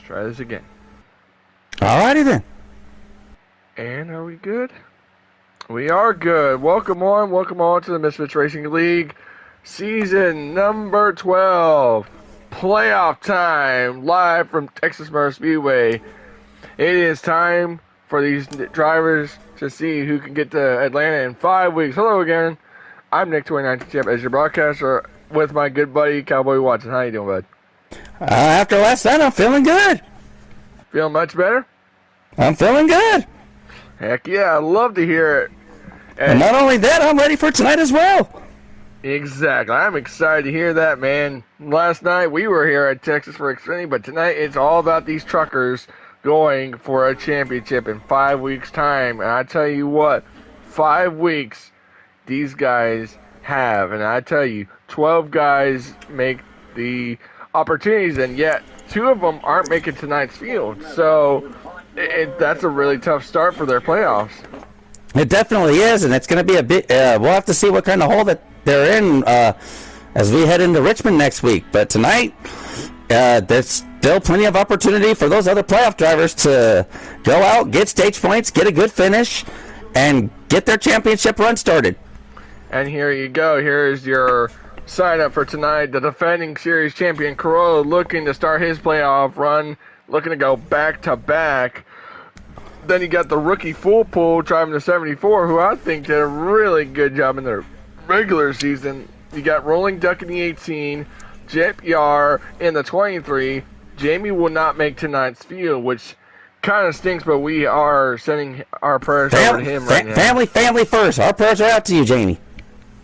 Try this again. Alrighty then. And are we good? We are good. Welcome on to the Misfits Racing League, season number 12. Playoff time, live from Texas Motor Speedway. It is time for these drivers to see who can get to Atlanta in 5 weeks. Hello again. I'm Nick 2019 Champ as your broadcaster with my good buddy Cowboy Watson. How you doing, bud? After last night, I'm feeling good. Feeling much better? I'm feeling good. Heck yeah, I love to hear it. And not only that, I'm ready for tonight as well. Exactly. I'm excited to hear that, man. Last night we were here at Texas for Xfinity, but tonight it's all about these truckers going for a championship in 5 weeks' time. And I tell you what, 5 weeks these guys have. And I tell you, 12 guys make the opportunities, and yet 2 of them aren't making tonight's field. So that's a really tough start for their playoffs. It definitely is, and it's going to be a bit. We'll have to see what kind of hole that they're in as we head into Richmond next week. But tonight, there's still plenty of opportunity for those other playoff drivers to go out, get stage points, get a good finish, and get their championship run started. And here you go. Here's your sign up for tonight. The defending series champion Corolla looking to start his playoff run, looking to go back to back. Then you got the rookie Full Pool driving the 74, who I think did a really good job in their regular season. You got Rolling Duck in the 18, Jet Yar in the 23. Jamie will not make tonight's field, which kind of stinks, but we are sending our prayers over to him right now. Family first. Our prayers are out to you, Jamie.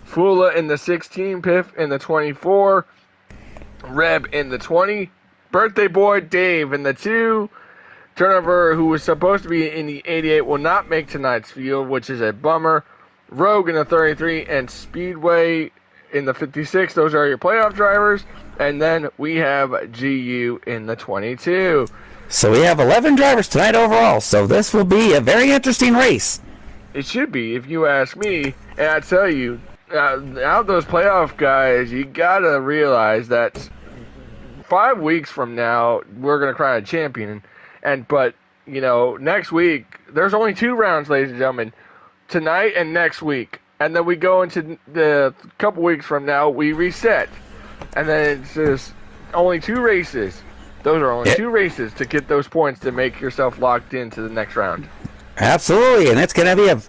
Fula in the 16, Piff in the 24, Reb in the 20, Birthday Boy Dave in the 2, Turnover, who was supposed to be in the 88, will not make tonight's field, which is a bummer. Rogue in the 33, and Speedway in the 56. Those are your playoff drivers. And then we have GU in the 22. So we have 11 drivers tonight overall, so this will be a very interesting race. It should be, if you ask me. And I tell you, out of those playoff guys, you got to realize that 5 weeks from now, we're going to crown a champion. But, you know, next week, there's only 2 rounds, ladies and gentlemen, tonight and next week. And then we go into the couple weeks from now, we reset. And then it's just only 2 races. Those are only 2 races to get those points to make yourself locked into the next round. Absolutely, and it's going to be a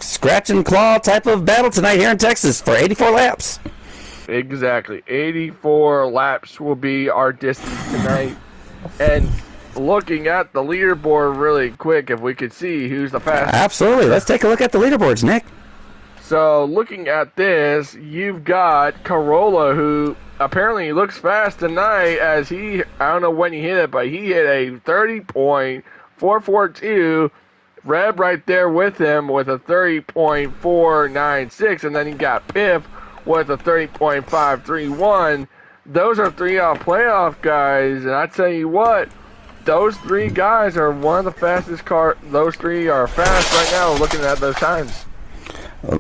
scratch and claw type of battle tonight here in Texas for 84 laps. Exactly. 84 laps will be our distance tonight. And looking at the leaderboard really quick, if we could see who's the fastest. Absolutely. Let's take a look at the leaderboards, Nick. So looking at this, you've got Corolla, who apparently looks fast tonight as I don't know when he hit it, but he hit a 30.442. Reb right there with him with a 30.496, and then you got Piff with a 30.531. Those are 3 playoff guys, and I tell you what, those 3 guys are one of the fastest cars. Those 3 are fast right now looking at those times.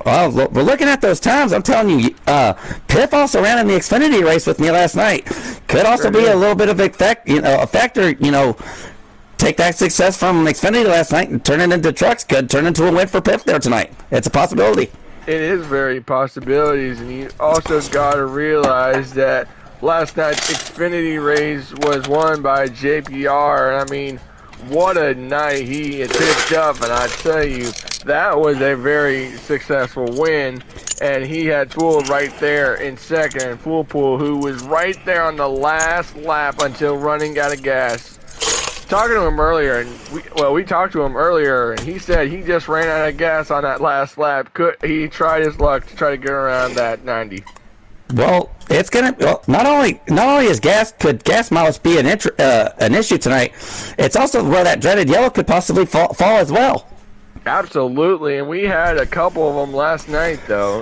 Well, we're looking at those times. I'm telling you, Piff also ran in the Xfinity race with me last night. Could also be a little bit of a factor, take that success from Xfinity last night and turn it into trucks. Could turn into a win for Piff there tonight. It's a possibility. It is very possibilities, and you also got to realize that last night's Xfinity race was won by JPR, and I mean, what a night he had picked up, and I tell you, that was a very successful win, and he had Tool right there in second, and Full Pool, who was right there on the last lap until running out of gas. Talking to him earlier, and we talked to him earlier, and he said he just ran out of gas on that last lap. He tried his luck to try to get around that 90. Well, it's gonna. Well, not only is gas mileage be an issue tonight, it's also where that dreaded yellow could possibly fall as well. Absolutely, and we had a couple of them last night, though.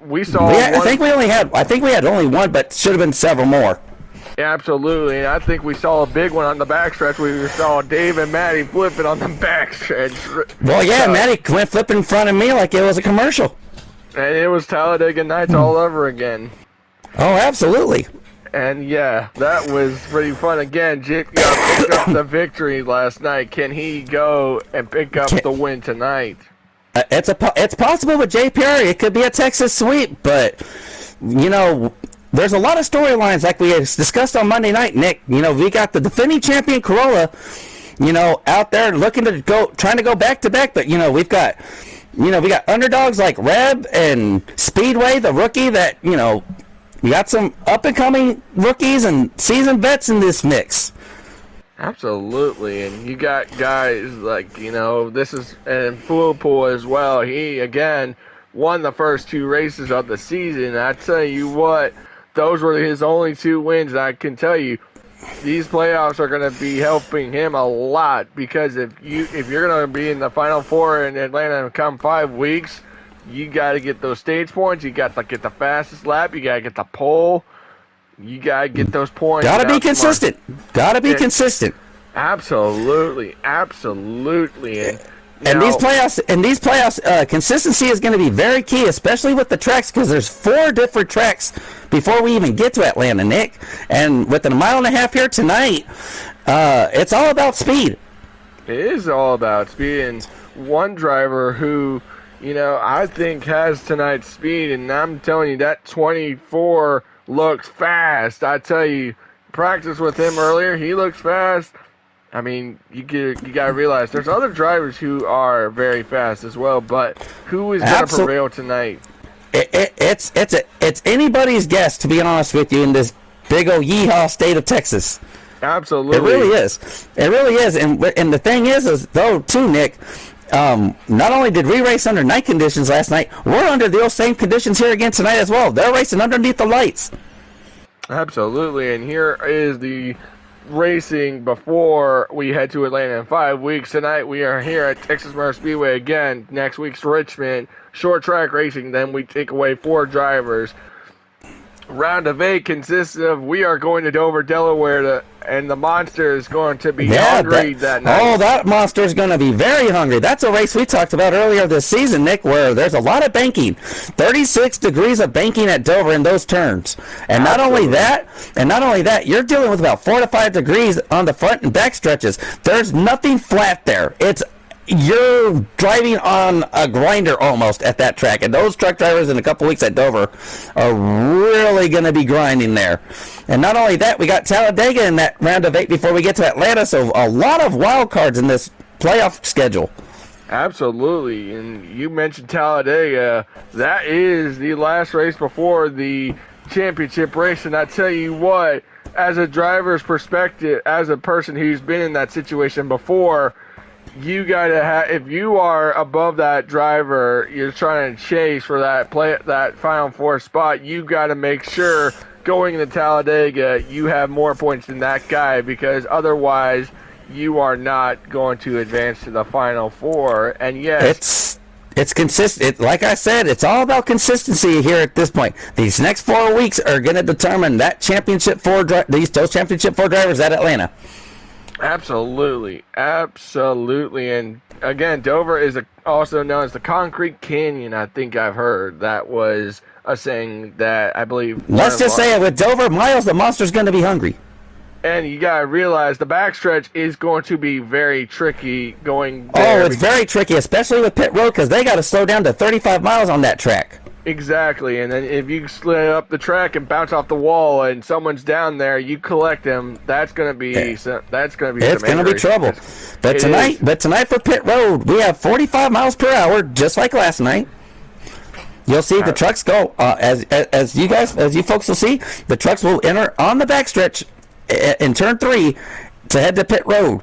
We saw. I think we had only one, but should have been several more. Absolutely, and I think we saw a big one on the backstretch. We saw Dave and Maddie flipping on the backstretch. Well, yeah, Maddie went flipping in front of me like it was a commercial. And it was Talladega Nights all over again. Oh, absolutely. And yeah, that was pretty fun. Again, JPR picked up the victory last night. Can he go and pick up the win tonight? It's possible with JPR. It could be a Texas sweep, but you know, there's a lot of storylines like we discussed on Monday night, Nick. You know, we got the defending champion Corolla, you know, out there looking to trying to go back to back, but you know, we got underdogs like Reb and Speedway, the rookie that, you know, we got some up and coming rookies and seasoned vets in this mix. Absolutely, and you got guys like, you know, this is, and Foolpool as well. He, again, won the first 2 races of the season. I tell you what, those were his only 2 wins. I can tell you, these playoffs are going to be helping him a lot, because if you're going to be in the Final Four in Atlanta in come 5 weeks, you got to get those stage points. You got to get the fastest lap. You got to get the pole. You got to get those points. Got to be consistent. Got to be consistent. Absolutely. And these playoffs, consistency is going to be very key, especially with the tracks, because there's 4 different tracks before we even get to Atlanta, Nick. And with a mile and a half here tonight, it's all about speed. It is all about speed, and one driver who, you know, I think has tonight's speed, and I'm telling you, that 24 looks fast. I tell you, practice with him earlier, he looks fast. I mean, you got to realize there's other drivers who are very fast as well, but who is going to prevail tonight? It's anybody's guess, to be honest with you, in this big old yeehaw state of Texas. Absolutely. It really is. It really is. And the thing is though, too, Nick, not only did we race under night conditions last night, we're under those same conditions here again tonight as well. They're racing underneath the lights. Absolutely. And here is the racing before we head to Atlanta in 5 weeks. Tonight we are here at Texas Motor Speedway again. Next week's Richmond. Short track racing. Then we take away 4 drivers. Round of 8 consists of, we are going to Dover, Delaware, and the monster is going to be hungry that night. Oh, that monster is going to be very hungry. That's a race we talked about earlier this season, Nick, where there's a lot of banking. 36 degrees of banking at Dover in those turns. And not only that, you're dealing with about 4 to 5 degrees on the front and back stretches. There's nothing flat there. You're driving on a grinder almost at that track, and those truck drivers in a couple weeks at Dover are really going to be grinding there. And not only that, we got Talladega in that round of 8 before we get to Atlanta, so a lot of wild cards in this playoff schedule. Absolutely, and you mentioned Talladega. That is the last race before the championship race, and I tell you what, as a driver's perspective, as a person who's been in that situation before, you gotta have, if you are above that driver, you're trying to chase for that Final Four spot, you gotta make sure going into Talladega you have more points than that guy, because otherwise you are not going to advance to the Final Four. And yes, it's consistent. Like I said, it's all about consistency here at this point. These next 4 weeks are going to determine that those championship 4 drivers at Atlanta. Absolutely. And again, Dover is also known as the Concrete Canyon. I think I've heard that was a saying that I believe. Let's just say it with Dover, Miles, the monster's going to be hungry. And you gotta realize the backstretch is going to be very tricky going there. Oh, it's very tricky, especially with pit road, because they got to slow down to 35 miles on that track. Exactly, and then if you slid up the track and bounce off the wall, and someone's down there, you collect them. That's gonna be It's gonna be trouble. But tonight for pit road, we have 45 miles per hour, just like last night. You'll see the trucks go as you folks will see. The trucks will enter on the backstretch in turn 3 to head to pit road.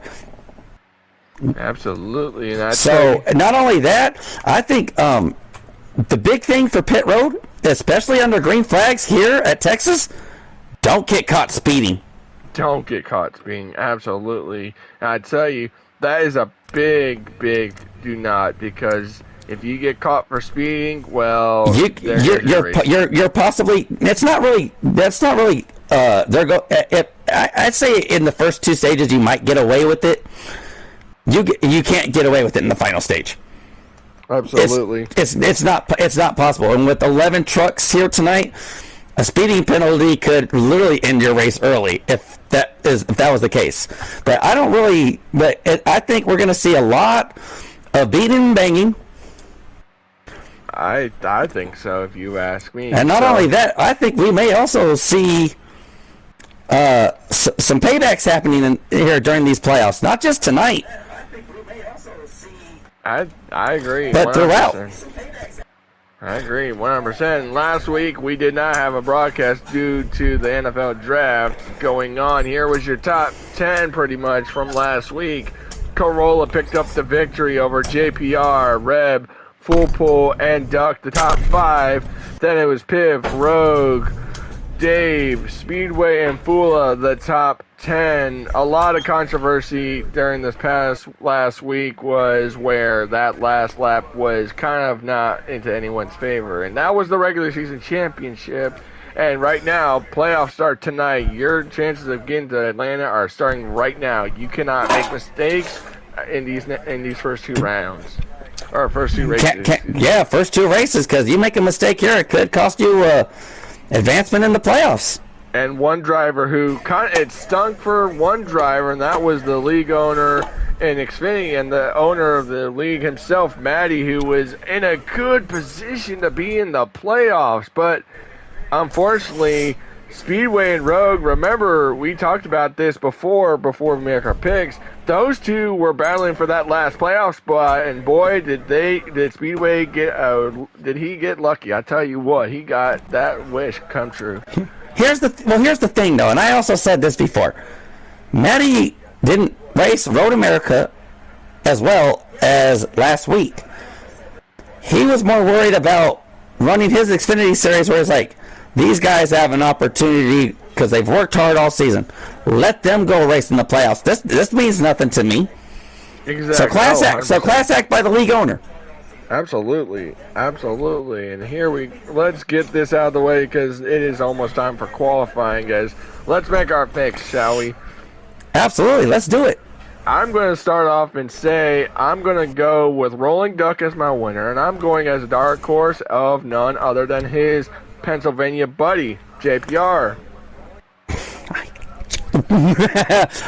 Absolutely, and so not only that, I think the big thing for pit road, especially under green flags here at Texas, don't get caught speeding. Don't get caught speeding. Absolutely, and I tell you, that is a big do not, because if you get caught for speeding, well, you're possibly. That's not really. I'd say in the first 2 stages you might get away with it. You can't get away with it in the final stage. Absolutely, it's not possible. And with 11 trucks here tonight, a speeding penalty could literally end your race early if that was the case. But I don't really. But I think we're going to see a lot of beating and banging. I think so, if you ask me. And not only that, I think we may also see some paybacks happening here during these playoffs. Not just tonight. I agree. But 100%. throughout. I agree 100%. Last week we did not have a broadcast due to the NFL draft going on. Here was your top 10 pretty much from last week. Corolla picked up the victory over JPR, Reb, Full Pull, and Duck, the top 5. Then it was Piv, Rogue, Dave, Speedway, and Fula, the top 10. A lot of controversy during this last week was where that last lap was kind of not into anyone's favor. And that was the regular season championship. And right now, playoffs start tonight. Your chances of getting to Atlanta are starting right now. You cannot make mistakes in these first 2 rounds. Or first 2 races. Yeah, first 2 races, because you make a mistake here, it could cost you advancement in the playoffs. And one driver who it stunk for one driver, and that was the league owner in Xfinity and the owner of the league himself, Matty, who was in a good position to be in the playoffs. But unfortunately, Speedway and Rogue, remember we talked about this before we make our picks. Those 2 were battling for that last playoff spot, and boy, did Speedway did he get lucky? I tell you what, he got that wish come true. Here's the thing though, and I also said this before. Matty didn't race Road America as well as last week. He was more worried about running his Xfinity series where it's like, these guys have an opportunity because they've worked hard all season. Let them go race in the playoffs. This means nothing to me. Exactly. So class act by the league owner. Absolutely. And here let's get this out of the way because it is almost time for qualifying, guys. Let's make our picks, shall we? Absolutely. Let's do it. I'm going to start off and say I'm going to go with Rolling Duck as my winner, and I'm going as a dark horse of none other than his Pennsylvania buddy, JPR.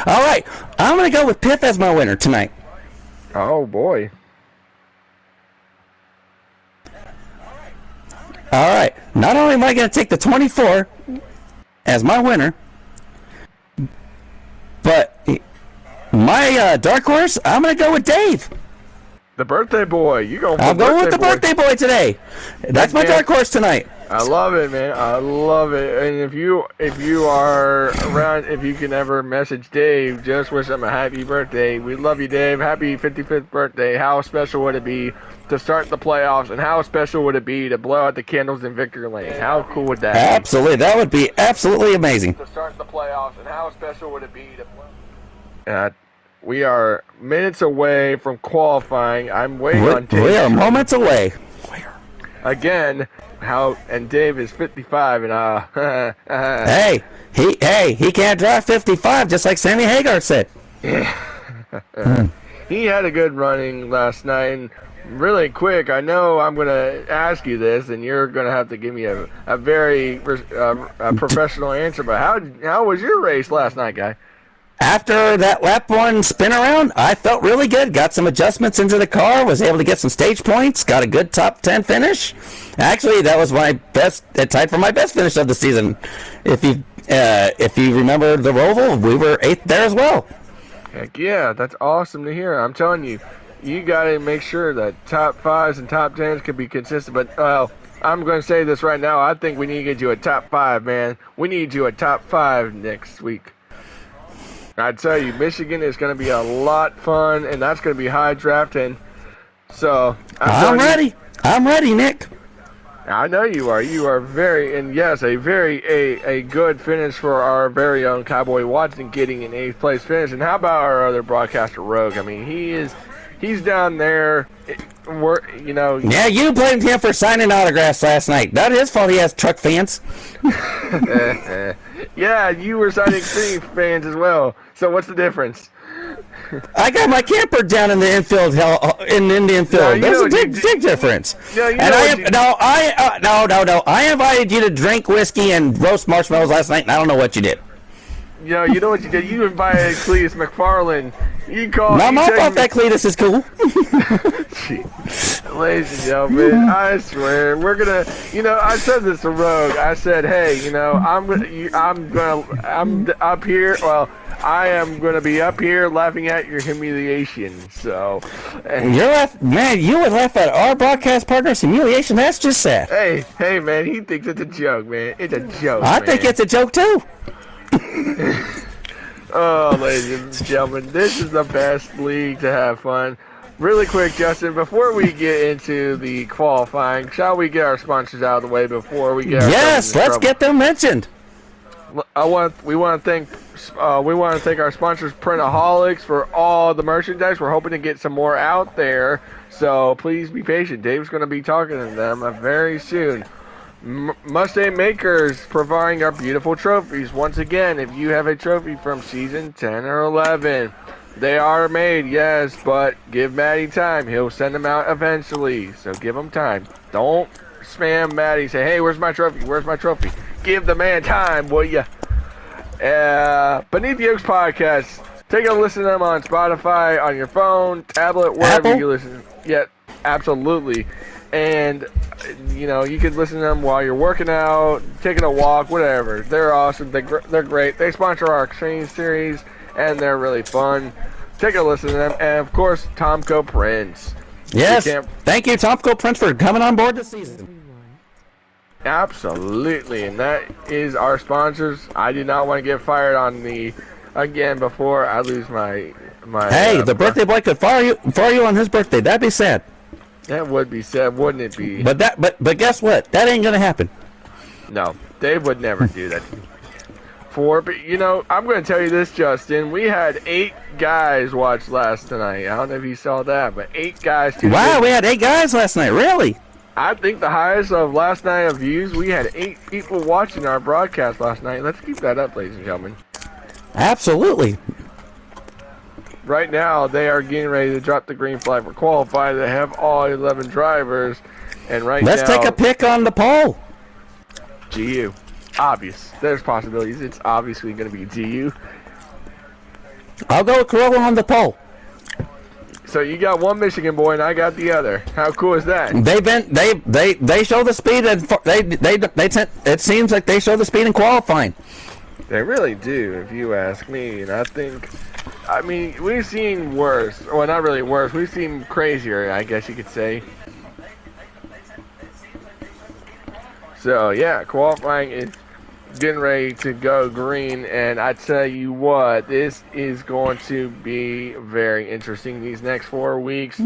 All right. I'm going to go with Piff as my winner tonight. Oh, boy. All right. Not only am I going to take the 24 as my winner, but my dark horse, I'm going to go with Dave. The birthday boy. I'm going with the birthday boy today. That's my dark horse tonight. I love it, man. I love it. And if you are around, if you can ever message Dave, just wish him a happy birthday. We love you, Dave. Happy 55th birthday. How special would it be to start the playoffs, and how special would it be to blow out the candles in Victory Lane? How cool would that be? Absolutely. That would be absolutely amazing. To start the playoffs, and how special would it be to blow? We are minutes away from qualifying. I'm waiting on Dave. We are moments away. Again, and Dave is 55, and hey, he can't drive 55, just like Sammy Hagar said. He had a good running last night, and really quick, I know I'm going to ask you this, and you're going to have to give me a very professional answer, but how was your race last night, guy? After that lap 1 spin around, I felt really good. Got some adjustments into the car. Was able to get some stage points. Got a good top 10 finish. Actually, that was my best. It tied for my best finish of the season. If you remember the Roval, we were 8th there as well. Heck yeah, that's awesome to hear. I'm telling you, you got to make sure that top 5s and top 10s can be consistent. But I'm going to say this right now. I think we need to get you a top 5, man. We need you a top 5 next week. I tell you, Michigan is going to be a lot fun, and that's going to be high drafting. So I'm ready. I'm ready, Nick. I know you are. You are very, and yes, a good finish for our very own Cowboy Watson getting an 8th place finish. And how about our other broadcaster, Rogue? I mean, he's down there. Yeah, you blamed him for signing autographs last night. Not his fault. He has truck fans. Yeah, you were signing Xfinity fans as well. So what's the difference? I got my camper down in the infield, in the Indian field. No, There's a big difference. No, I invited you to drink whiskey and roast marshmallows last night, and I don't know what you did. You know what you did? You invited Cletus McFarland. You called. My mom thought that Cletus is cool. Ladies and gentlemen, I swear we're gonna. I said this to Rogue. I said, hey, I'm up here. Well, I am gonna be up here laughing at your humiliation. So, man, you would laugh at our broadcast partner's humiliation. That's just sad. Hey, man, he thinks it's a joke, man. It's a joke. I think it's a joke too. Oh, ladies and gentlemen, this is the best league to have fun. Really quick, Justin, before we get into the qualifying, shall we get our sponsors out of the way before we get? Yes, let's get them mentioned. We want to thank our sponsors, Printaholics, for all the merchandise. We're hoping to get some more out there, so please be patient. Dave's going to be talking to them very soon. Mustang Makers providing our beautiful trophies. Once again, if you have a trophy from season 10 or 11, they are made, yes, but give Maddie time. He'll send them out eventually, so give him time. Don't spam Maddie. Say, hey, where's my trophy? Where's my trophy? Give the man time, will ya? Beneath the Oaks podcast. Take a listen to them on Spotify, on your phone, tablet, wherever you listen. Yeah, absolutely. And, you can listen to them while you're working out, taking a walk, whatever. They're awesome. They're great. They sponsor our Exchange series, and they're really fun. Take a listen to them. And, of course, Tomco Prints. Yes. Thank you, Tomco Prints, for coming on board this season. Absolutely. And that is our sponsors. I do not want to get fired on again before I lose my Hey, the birthday boy could fire you on his birthday. That'd be sad. That would be sad, wouldn't it be? But guess what? That ain't gonna happen. No, Dave would never do that. But I'm going to tell you this, Justin. We had 8 guys watch last night. I don't know if you saw that, but 8 guys. Wow, we had 8 guys last night. Really? I think the highest of last night of views. We had 8 people watching our broadcast last night. Let's keep that up, ladies and gentlemen. Absolutely. Right now, they are getting ready to drop the green flag for qualify. They have all 11 drivers, and let's take a pick on the poll. GU. Obvious. There's possibilities. It's obviously going to be GU. I'll go with Corolla on the poll. So you got one Michigan boy, and I got the other. How cool is that? They show the speed, and it seems like they show the speed in qualifying. They really do, if you ask me. And I mean, we've seen worse. Well, not really worse. We've seen crazier, I guess you could say. So, yeah, qualifying is getting ready to go green. And I tell you what, this is going to be very interesting these next 4 weeks.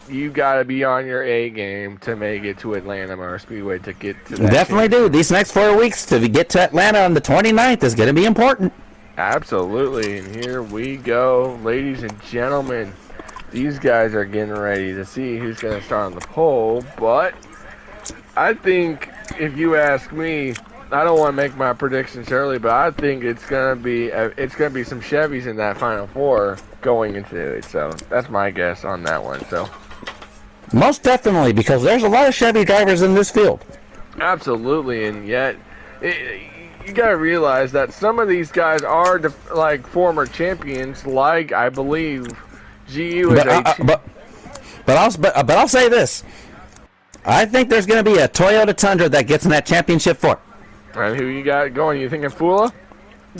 You got to be on your A game to make it to Atlanta Motor Speedway to get to that. Definitely do. These next 4 weeks to get to Atlanta on the 29th is going to be important. Absolutely, and here we go, ladies and gentlemen. These guys are getting ready to see who's going to start on the pole, but I think, if you ask me, I don't want to make my predictions early, but I think it's going to be some Chevys in that Final Four going into it. So that's my guess on that one. So most definitely, because there's a lot of Chevy drivers in this field. Absolutely, and yet. You gotta realize that some of these guys are like former champions, like I believe GU is but I'll say this: I think there's going to be a Toyota Tundra that gets in that championship four. And who you got going? You thinking Fula?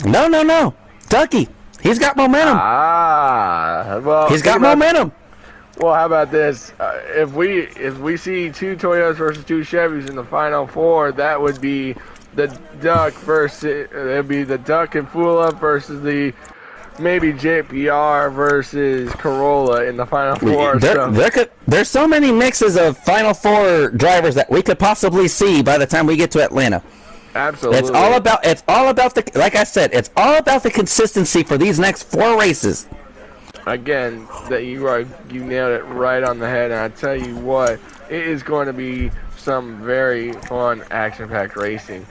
No, Ducky. He's got momentum. Well, he's got momentum. Well, how about this? If we see 2 Toyotas versus 2 Chevys in the Final Four, that would be the Duck versus it'd be the Duck and Fula versus the maybe JPR versus Corolla in the Final Four. There's so many mixes of Final Four drivers that we could possibly see by the time we get to Atlanta. Absolutely. It's all about the, like I said, it's all about the consistency for these next 4 races. Again, that you nailed it right on the head, and I tell you what, it is going to be some very fun, action-packed racing.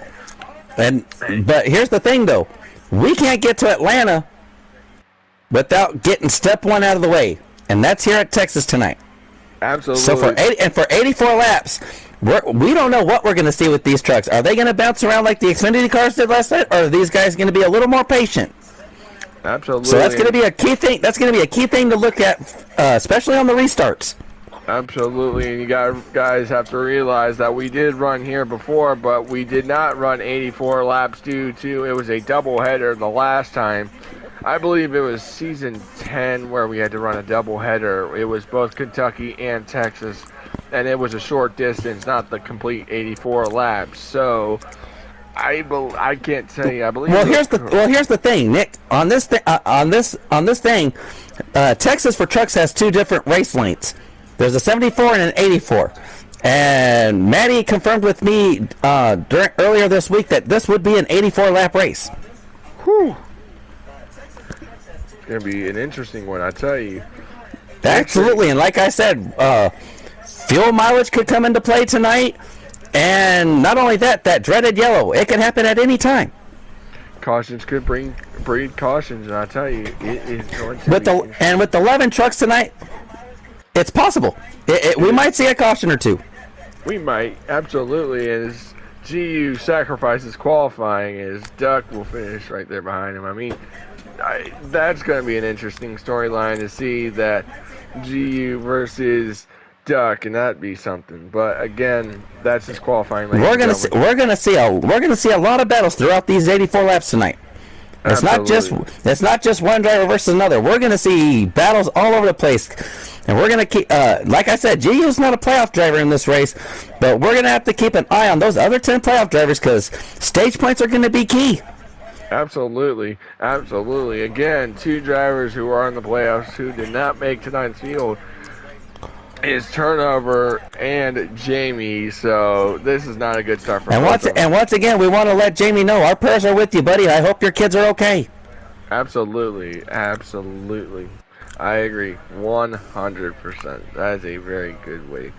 But here's the thing, though, we can't get to Atlanta without getting step one out of the way, and that's here at Texas tonight. Absolutely. So for 84 laps, we don't know what we're going to see with these trucks. Are they going to bounce around like the Xfinity cars did last night, or are these guys going to be a little more patient? Absolutely. So that's going to be a key thing. That's going to be a key thing to look at, especially on the restarts. Absolutely, and you guys have to realize that we did run here before, but we did not run 84 laps due to it was a doubleheader the last time. I believe it was season 10 where we had to run a doubleheader. It was both Kentucky and Texas, and it was a short distance, not the complete 84 laps. So I can't tell you. I believe. Well, here's the thing, Nick. On this thing, Texas for trucks has two different race lengths. There's a 74 and an 84. And Maddie confirmed with me earlier this week that this would be an 84 lap race. Whew. It's going to be an interesting one, I tell you. Absolutely, and like I said, fuel mileage could come into play tonight. And not only that, that dreaded yellow, it could happen at any time. Cautions could breed cautions, and I tell you, it is going to with the 11 trucks tonight, it's possible. We might see a caution or two. We might, absolutely. As GU sacrifices qualifying, as Duck will finish right there behind him. I mean, that's going to be an interesting storyline to see that GU versus Duck, and that'd be something. But again, that's just qualifying. We're gonna see a lot of battles throughout these 84 laps tonight. It's not just one driver versus another. We're gonna see battles all over the place. And we're going to keep, like I said, GU's not a playoff driver in this race, but we're going to have to keep an eye on those other 10 playoff drivers because stage points are going to be key. Absolutely. Absolutely. Again, two drivers who are in the playoffs who did not make tonight's field is Turnover and Jamie, so this is not a good start for both of them. And once again, we want to let Jamie know our prayers are with you, buddy. I hope your kids are okay. Absolutely. Absolutely. I agree, 100%. That is a very good way.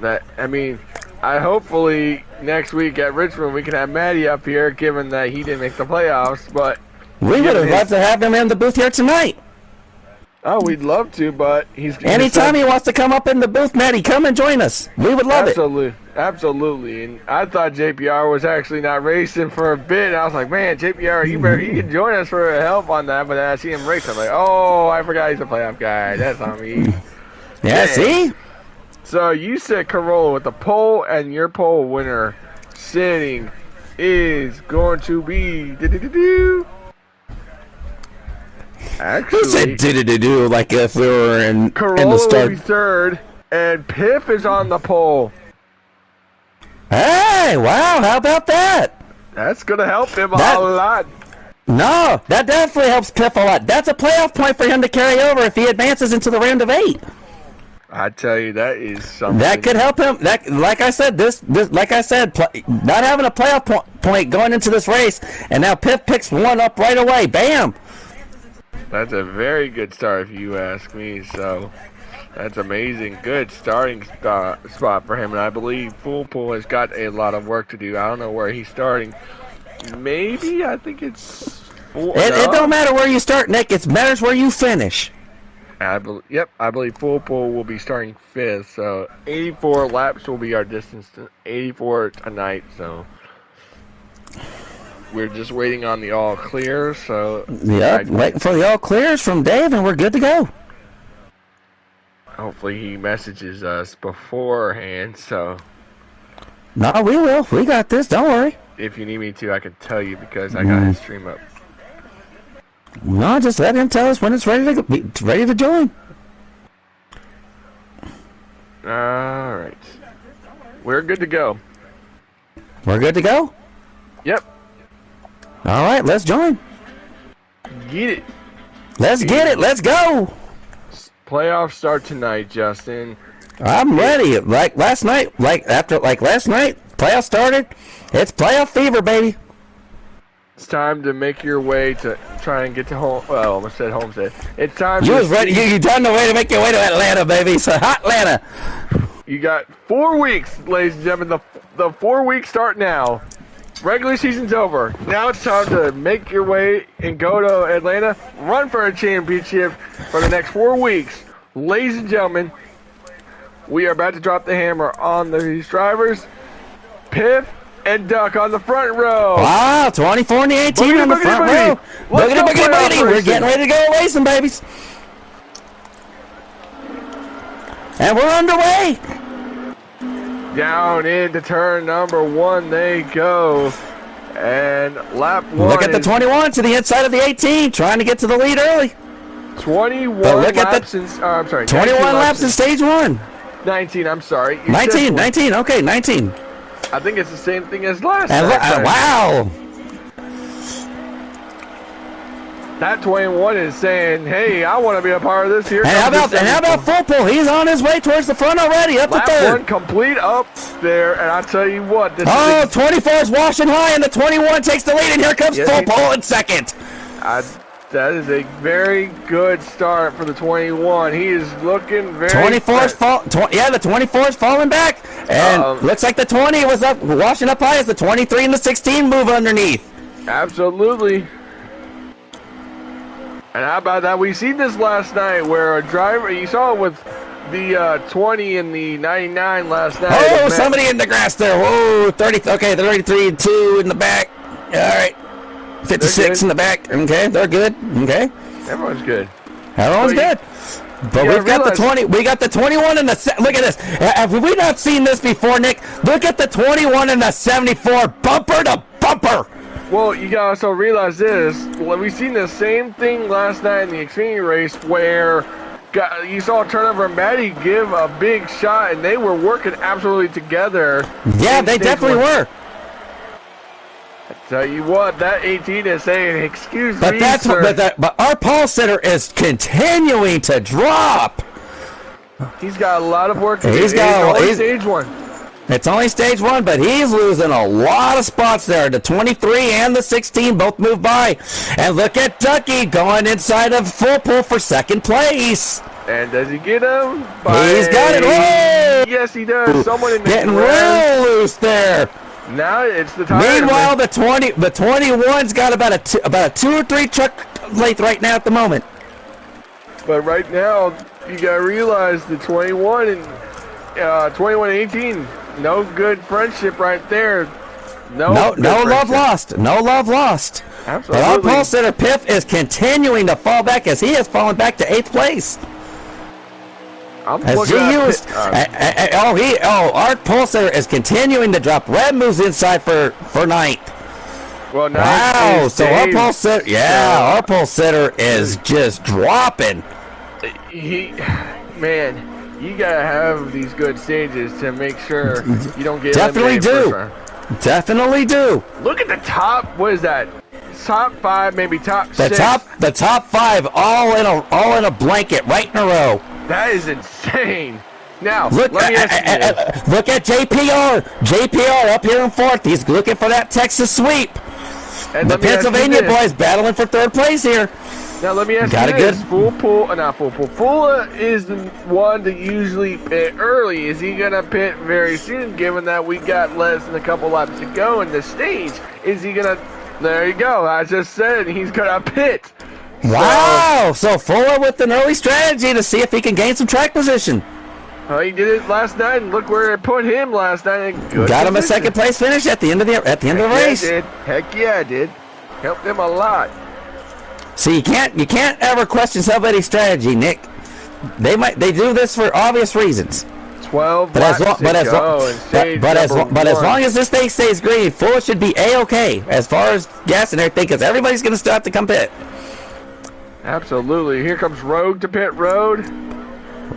I hopefully next week at Richmond we can have Maddie up here, given that he didn't make the playoffs. But we would have loved to have him in the booth here tonight. Oh, we'd love to, but anytime he wants to come up in the booth, Maddie, come and join us. We would love it. Absolutely. And I thought JPR was actually not racing for a bit. And I was like, man, JPR, you can join us for help on that. But then I see him race. I'm like, oh, I forgot he's a playoff guy. That's on me. Yeah, see? So you said Corolla with the pole, and your pole winner sitting is going to be actually, who said do like if we were in the start? Corolla will be third, and Piff is on the pole. Hey, wow, how about that? That's going to help him a lot. No, that definitely helps Piff a lot. That's a playoff point for him to carry over if he advances into the round of 8. I tell you, that is something. That could help him. Like I said, not having a playoff point going into this race, and now Piff picks one up right away. Bam! That's a very good start, if you ask me. So that's amazing. Good starting spot for him, and I believe Full Pool has got a lot of work to do. I don't know where he's starting. Maybe I think it's. It don't matter where you start, Nick. It matters where you finish. I believe Full Pool will be starting 5th, so 84 laps will be our distance to 84 tonight, so we're just waiting on the all clear, so waiting for the all clears from Dave, and we're good to go. Hopefully he messages us beforehand, so no, we will. We got this, don't worry. If you need me to, I can tell you because I got his stream up. No, just let him tell us when it's ready to join. All right. We're good to go. We're good to go? Yep. All right, let's join. Get it. Let's get it. Let's go. Playoffs start tonight, Justin. I'm ready. Like last night, playoffs started. It's playoff fever, baby. It's time to make your way to try and get to home. Well, I almost said Homestead. It's time. You was ready. You done the way to make your way to Atlanta, baby. So hot Atlanta. You got 4 weeks, ladies and gentlemen. The 4 weeks start now. Regular season's over. Now it's time to make your way and go to Atlanta, run for a championship for the next 4 weeks. Ladies and gentlemen, we are about to drop the hammer on these drivers. Piff and Duck on the front row. Wow, 24 and the 18 on the front row. Boogity, boogity, boogity. We're getting ready to go racing, babies. And we're underway. Down into turn number 1 they go. And lap 1. Look at the 21 to the inside of the 18, trying to get to the lead early. 21 laps in, I'm sorry. 21 laps in stage 1. 19, I'm sorry. 19, okay, 19. I think it's the same thing as last time. Wow. That 21 is saying, hey, I want to be a part of this here. And how about Full Pull? He's on his way towards the front already, up lap to third. 1 complete up there, and I tell you what. 24 is washing high, and the 21 takes the lead, and here comes Full Pull in second. That is a very good start for the 21. He is looking very. 24 is the 24 is falling back, and looks like the 20 was up, washing up high as the 23 and the 16 move underneath. Absolutely. And how about that? We seen this last night where a driver, you saw it with the 20 and the 99 last night. Oh, somebody in the grass there. Whoa, 30. Okay, the 33 and 2 in the back. All right. 56 in the back. Okay, they're good. Okay. Everyone's good. Everyone's good. But we've got the 20. We got the 21 and the. Look at this. Have we not seen this before, Nick? Look at the 21 and the 74, bumper to bumper. Well, you gotta also realize this. We've seen the same thing last night in the Xfinity race where you saw Turnover and Maddie give a big shot, and they were working absolutely together. Yeah, they definitely were. I tell you what, that 18 is saying, "Excuse me, sir." But our pole sitter is continuing to drop. He's got a lot of work to do. He's stage 1. It's only stage 1, but he's losing a lot of spots there. The 23 and the 16 both move by. And look at Ducky going inside of Full Pull for second place. And does he get him? He's got it. Whoa! Yes, he does. Someone in the getting real loose there. Now it's the time. Meanwhile, the 21's got about a 2 or 3 truck length right now at the moment. But right now, you gotta realize the 21 and 21-18. No good friendship right there. No love lost. No love lost. Absolutely. But our pole sitter Piff is continuing to fall back as he has fallen back to 8th place. Our pole sitter is continuing to drop. Red moves inside for 9th. Well, wow. So our pole sitter, our pole sitter is just dropping. Man. You gotta have these good stages to make sure you don't get Definitely do. Definitely do. Look at the top. What is that? Top 5, maybe top 6. The top 5, all in a blanket, right in a row. That is insane. Now look at JPR. JPR up here in 4th. He's looking for that Texas sweep. And the Pennsylvania boys battling for 3rd place here. Now let me ask you this: Full is the one to usually pit early. Is he gonna pit very soon? Given that we got less than a couple laps to go in the stage, is he gonna? There you go. I just said he's gonna pit. Wow! So Fuller with an early strategy to see if he can gain some track position. Oh, he did it last night, and look where it put him last night. Got him a 2nd place finish at the end of the race. Heck yeah, I did. Helped him a lot. See, you can't ever question somebody's strategy, Nick. They do this for obvious reasons. 12 laps to go in stage as long as this thing stays green, Fuller should be A-okay as far as gas and everything, because everybody's going to start to come pit. Absolutely. Here comes Rogue to pit road.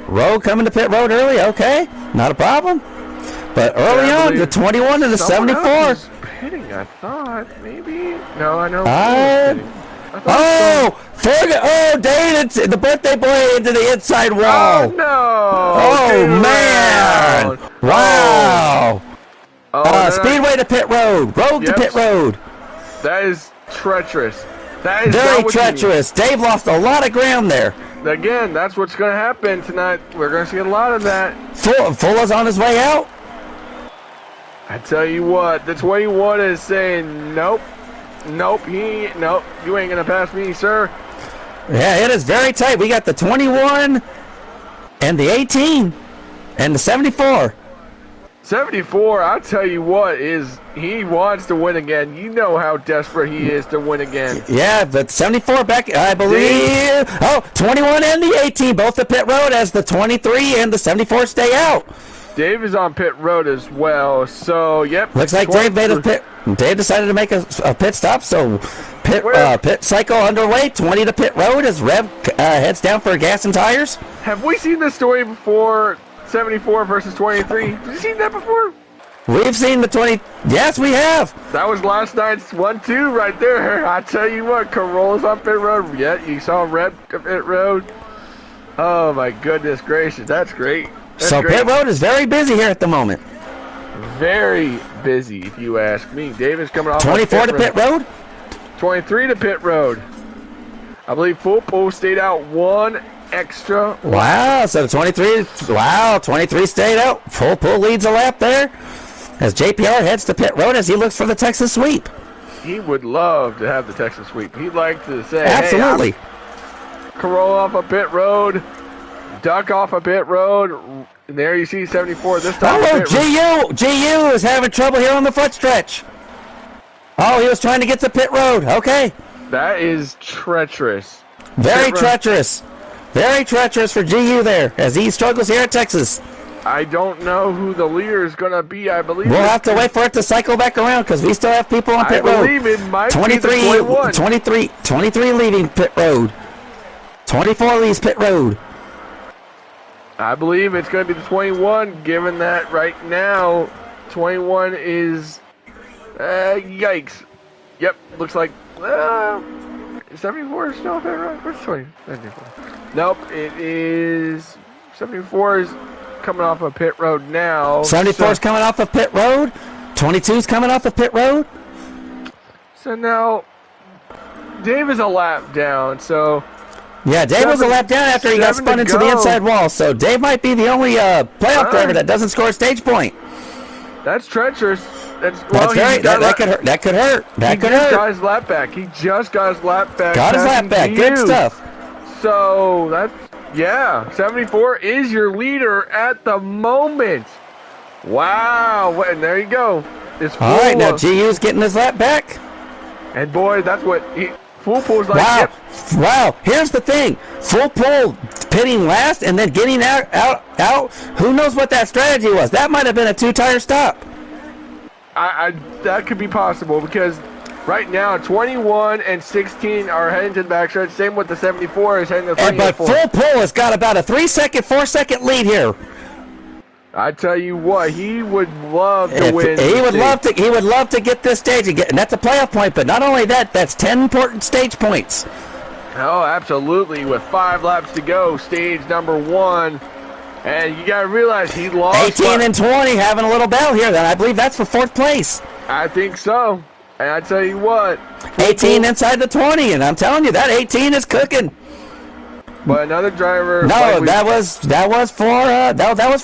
Rogue coming to pit road early, okay, not a problem. But early on, the 21 and the 74. Pitting, I thought maybe. No, I know. David, the birthday boy into the inside wall. Oh, no. Oh, man. Wow. Speedway to pit road. Rogue to pit road. That is treacherous. That is very treacherous. Dave lost a lot of ground there. Again, that's what's going to happen tonight. We're going to see a lot of that. Fuller's on his way out. I tell you what, the 21 is saying, nope, nope, nope, you ain't going to pass me, sir. Yeah, it is very tight. We got the 21 and the 18 and the 74. 74, I'll tell you what, he wants to win again. You know how desperate he is to win again. Yeah, but 74 back, I believe. Oh, 21 and the 18, both the pit road as the 23 and the 74 stay out. Dave is on pit road as well, so, yep. Looks like Dave made a pit. Dave decided to make a pit stop, so pit cycle underway. 20 to pit road as Rev heads down for gas and tires. Have we seen this story before? 74 versus 23. Have you seen that before? We've seen the 20. Yes, we have. That was last night's 1-2 right there. I tell you what, Corolla's on pit road. Yeah, you saw Red pit road. Oh my goodness gracious, that's great. So pit road is very busy here at the moment. Very busy, if you ask me. David's coming off 24 to pit road. 23 to pit road. I believe Full stayed out one extra. Wow, so 23. Wow, 23 stayed out. Full pull leads a lap there as JPR heads to pit road as he looks for the Texas sweep. He would love to have the Texas sweep. He'd like to say, absolutely. Hey, Corolla off a pit road, duck off a pit road. And there you see 74 this time. Oh, GU is having trouble here on the front stretch. Oh, he was trying to get to pit road. Okay. That is treacherous. Very treacherous. Very treacherous for GU there as he struggles here at Texas. I don't know who the leader is going to be. I believe we'll have to wait for it to cycle back around because we still have people on pit road. I believe it might be the 21. 23 leaving pit road. 24 leaves pit road. I believe it's going to be the 21, given that right now 21 is yikes. Yep, looks like 74 is still pit road. Where's 20? 74. Nope, it is 74 is coming off of pit road now. 74 is coming off of pit road. 22 is coming off of pit road. So now Dave is a lap down. So yeah, Dave was a lap down after he got spun into the inside wall. So Dave might be the only playoff driver that doesn't score a stage point. That's treacherous. That could hurt. That could hurt. He just got his lap back. He just got his lap back. Got his lap back. Good stuff. So that's 74 is your leader at the moment. Wow, and there you go. It's all right. Now GU's getting his lap back. And boy, that's what Full Pull's like. Wow. Yep. Wow. Here's the thing. Full Pull pitting last and then getting out. Who knows what that strategy was? That might have been a 2-tire stop. That could be possible because right now 21 and 16 are heading to the backstretch. Same with the 74 is heading to the front. But Full Pull has got about a 4-second lead here. I tell you what, he would love to win. He would love to get this stage again, and that's a playoff point. But not only that, that's 10 important stage points. Oh, absolutely! With 5 laps to go, stage number 1, and you gotta realize he lost. 18 and 20 having a little battle here. Then I believe that's for 4th place. I think so. And I tell you what, 18 inside the 20, and I'm telling you that 18 is cooking. But another driver. No, that was for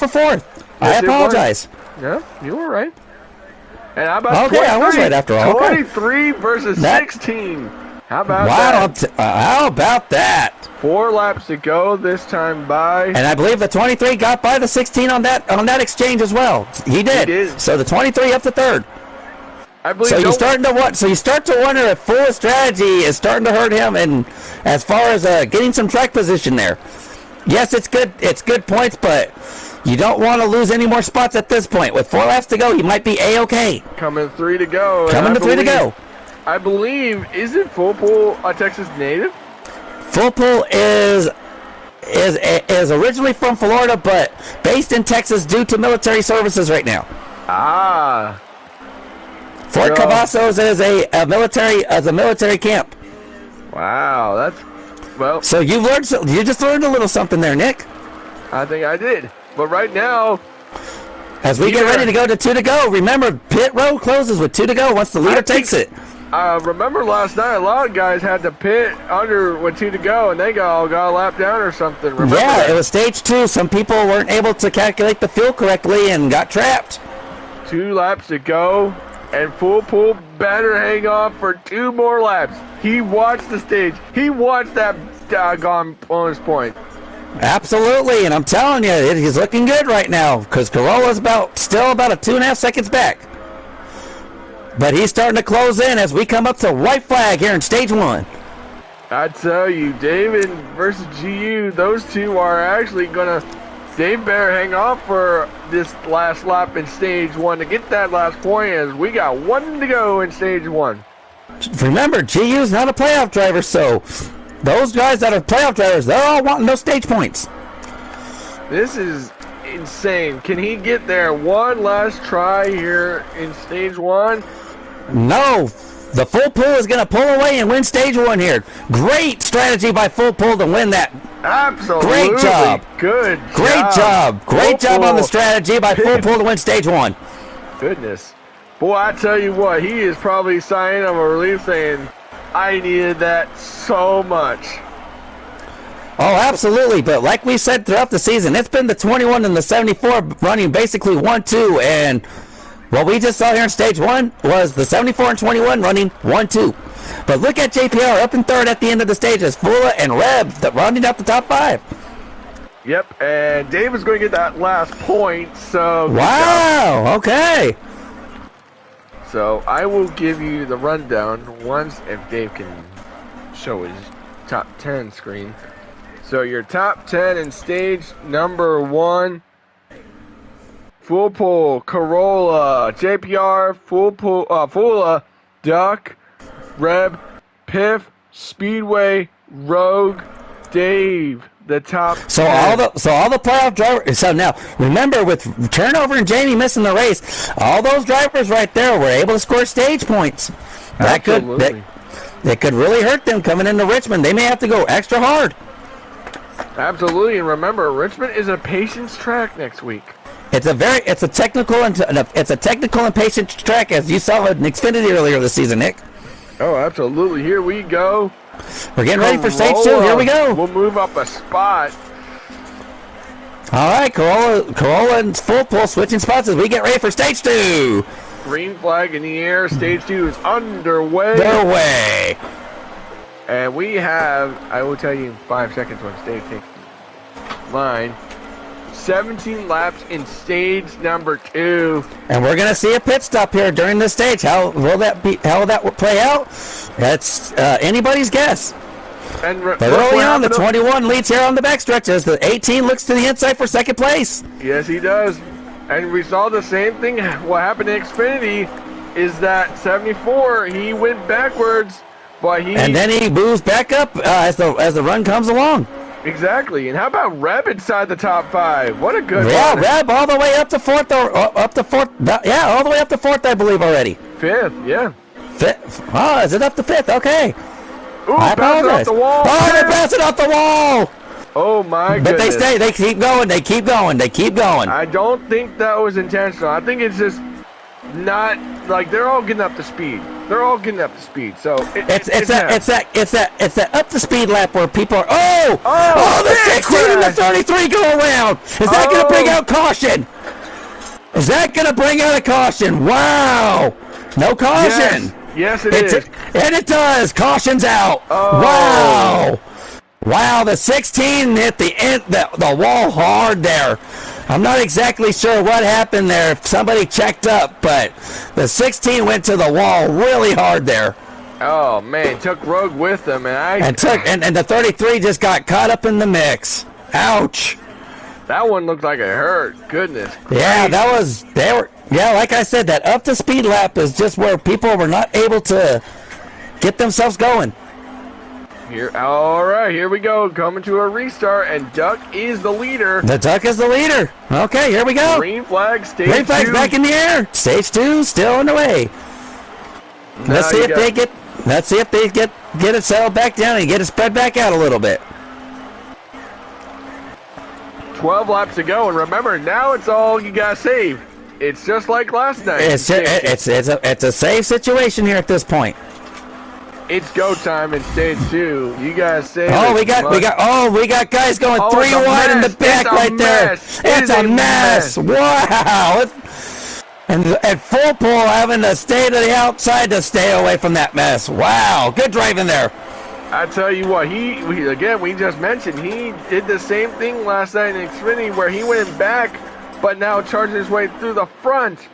4th. I apologize. Yeah, you were right. And how about 23? I was right after all. 23 versus 16. How about that? How about that? 4 laps to go this time by. And I believe the 23 got by the 16 on that exchange as well. He did. So the 23 up to 3rd. I believe. So you start to wonder if Full's strategy is starting to hurt him, and as far as getting some track position there. Yes, it's good. It's good points, but you don't want to lose any more spots at this point. With 4 laps to go, you might be A-okay. Coming 3 to go. I believe, isn't Full Pull a Texas native? Full Pull is originally from Florida, but based in Texas due to military services right now. Ah. Fort Cavazos is a military camp. Wow, that's well. So you just learned a little something there, Nick. I think I did. But right now, as we get ready to go to 2 to go, remember pit road closes with 2 to go once the leader takes it. Remember last night, a lot of guys had to pit under with 2 to go, and they all got a lap down or something. Remember that? It was stage 2. Some people weren't able to calculate the fuel correctly and got trapped. 2 laps to go, and Full Pool better hang on for 2 more laps. He watched the stage. He watched that doggone bonus point. Absolutely, and I'm telling you, he's looking good right now because Corolla's still about a 2.5 seconds back. But he's starting to close in as we come up to white flag here in stage 1. I tell you, David versus GU, those two are actually gonna. Dave better hang on for this last lap in stage 1 to get that last point, as we got 1 to go in stage 1. Remember, GU's not a playoff driver, so those guys that are playoff drivers, they're all wanting those stage points. This is insane. Can he get there one last try here in stage 1? No. The Full Pool is going to pull away and win stage 1 here. Great strategy by Full Pool to win that. Absolutely. Great job. Good job. Great job. Great job on the strategy by Full Pool to win stage 1. Goodness. Boy, I tell you what, he is probably signing of a relief saying, I needed that so much. Oh, absolutely. But like we said throughout the season, it's been the 21 and the 74 running basically 1-2. And what we just saw here in stage 1 was the 74 and 21 running 1-2. But look at JPR up in third at the end of the stage as Fula and Reb rounding out the top 5. Yep, and Dave is going to get that last point, so... Wow, okay. So I will give you the rundown once, if Dave can show his top 10 screen. So your top 10 in stage number 1, Full Pool, Corolla, JPR, Fula, Duck, Reb, Piff, Speedway, Rogue, Dave. The top. So 10. all the playoff drivers. So now remember, with Turnover and Jamie missing the race, all those drivers right there were able to score stage points. That could really hurt them coming into Richmond. They may have to go extra hard. Absolutely, and remember, Richmond is a patience track next week. It's a technical and patience track, as you saw in Xfinity earlier this season, Nick. Oh, absolutely. Here we go. We're getting ready for stage 2. Here we go. We'll move up a spot. All right, Corolla and Full Pool switching spots as we get ready for stage 2. Green flag in the air. Stage 2 is underway. And we have, I will tell you in 5 seconds when stage takes line, 17 laps in stage number 2. And we're going to see a pit stop here during this stage. How will that play out? That's anybody's guess. But early on, the 21 leads here on the backstretch as the 18 looks to the inside for second place. Yes, he does. And we saw the same thing. What happened in Xfinity is that 74, he went backwards, but and then he moves back up as the run comes along. Exactly. And how about Reb inside the top 5? What a good one. Yeah, Reb all the way up to 4th, all the way up to 4th, I believe already. 5th, yeah. 5th. Oh, is it up to 5th? Okay. Ooh, I apologize. Off the wall. Oh, they pass it off the wall. Oh my goodness. But they stay. They keep going. I don't think that was intentional. I think it's just not like they're all getting up to speed. So it's that up to speed lap where people are the 16 and the 33 go around. Is that going to bring out caution? Is that going to bring out a caution? Wow. No caution. Yes, it is. And it does. Caution's out. Oh. Wow, the 16 hit the wall hard there. I'm not exactly sure what happened there. If somebody checked up, but the 16 went to the wall really hard there. Oh man, took Rogue with them, and the 33 just got caught up in the mix. Ouch. That one looked like it hurt. Goodness. Yeah, like I said, that up to speed lap is just where people were not able to get themselves going. All right, here we go. Coming to a restart, and Duck is the leader. The Duck is the leader. Okay, here we go. Green flag, stage 2. Green flag's back in the air. Stage 2 still underway. Let's see if they get it settled back down and get it spread back out a little bit. 12 laps to go, and remember, now it's all you gotta save. It's just like last night. It's a safe situation here at this point. It's go time in stage 2. You guys say. Oh, we got guys going 3 wide in the back right there. It's a mess. Wow. And full pull having to stay to the outside to stay away from that mess. Wow, good driving there. I tell you what, we just mentioned, he did the same thing last night in Xfinity where he went back, but now charged his way through the front.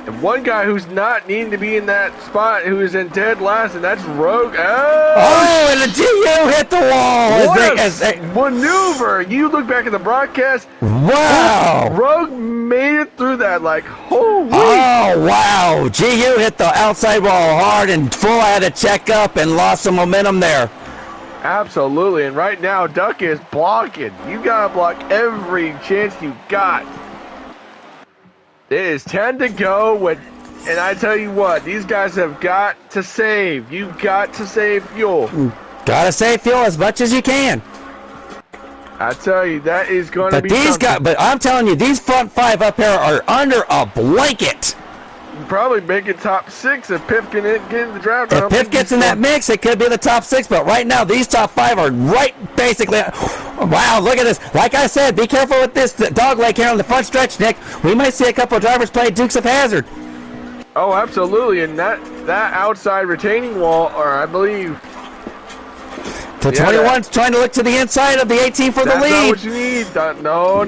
And one guy who's not needing to be in that spot, who is in dead last, and that's Rogue. Oh, and the GU hit the wall. What a maneuver. You look back at the broadcast. Wow. Rogue made it through that like, holy. Oh, wow. GU hit the outside wall hard and full had to check up and lost some momentum there. Absolutely. And right now, Duck is blocking. You got to block every chance you got. It is 10 to go, and I tell you what, these guys have got to save. You've got to save fuel. Got to save fuel as much as you can. I tell you, that is going to be But I'm telling you, these front five up here are under a blanket. Probably make it top 6 if Piff can get in the draft. If Piff gets in that mix, it could be the top 6, but right now, these top 5 are right basically. Wow, look at this. Like I said, be careful with this dog leg here on the front stretch, Nick. We might see a couple of drivers play Dukes of Hazzard. Oh, absolutely, and that outside retaining wall, or I believe... The 21's trying to look to the inside of the 18 for the lead. That's not what you need. No.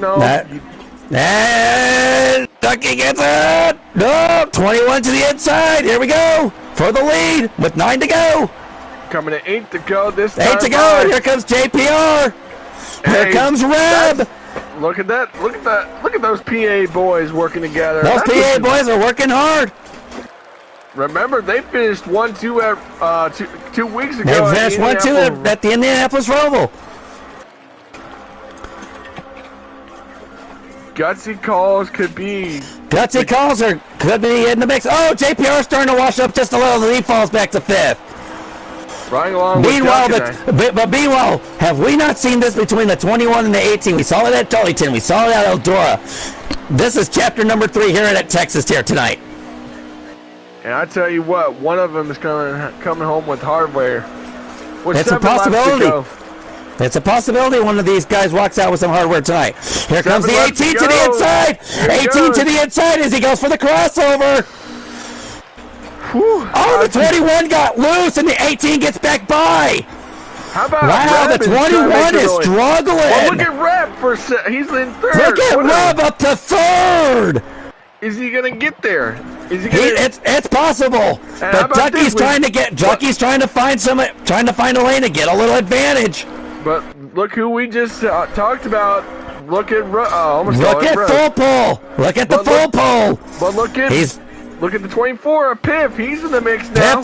And Ducky gets it. No, 21 to the inside. Here we go for the lead with 9 to go. Coming to 8 to go this time. 8 to go. And here comes JPR. Here comes Reb. Look at that. Look at those PA boys working together. Those PA boys are working hard. Remember, they finished 1-2 2 weeks ago. They finished 1-2 at the Indianapolis Roval. Gutsy calls could be. Gutsy calls could be in the mix. Oh, JPR starting to wash up just a little. He falls back to 5th. Right along meanwhile, with but meanwhile, have we not seen this between the 21 and the 18? We saw it at Tullington. We saw it at Eldora. This is chapter number 3 here at Texas here tonight. And I tell you what, one of them is coming home with hardware. It's a possibility. It's a possibility one of these guys walks out with some hardware tonight. Here comes the 18 to the inside. 18 to the inside as he goes for the crossover. Whew. Oh, the 21 got loose and the 18 gets back by. How about wow, Reb the 21 is struggling. Well, look at Reb he's in 3rd. Look at Reb up to 3rd. Is he gonna get there? Is he gonna? It's possible. But Ducky's trying to find a lane to get a little advantage. But look who we just talked about. Look at full pull. Look at the full pull. But look at the 24 of Piff. He's in the mix now.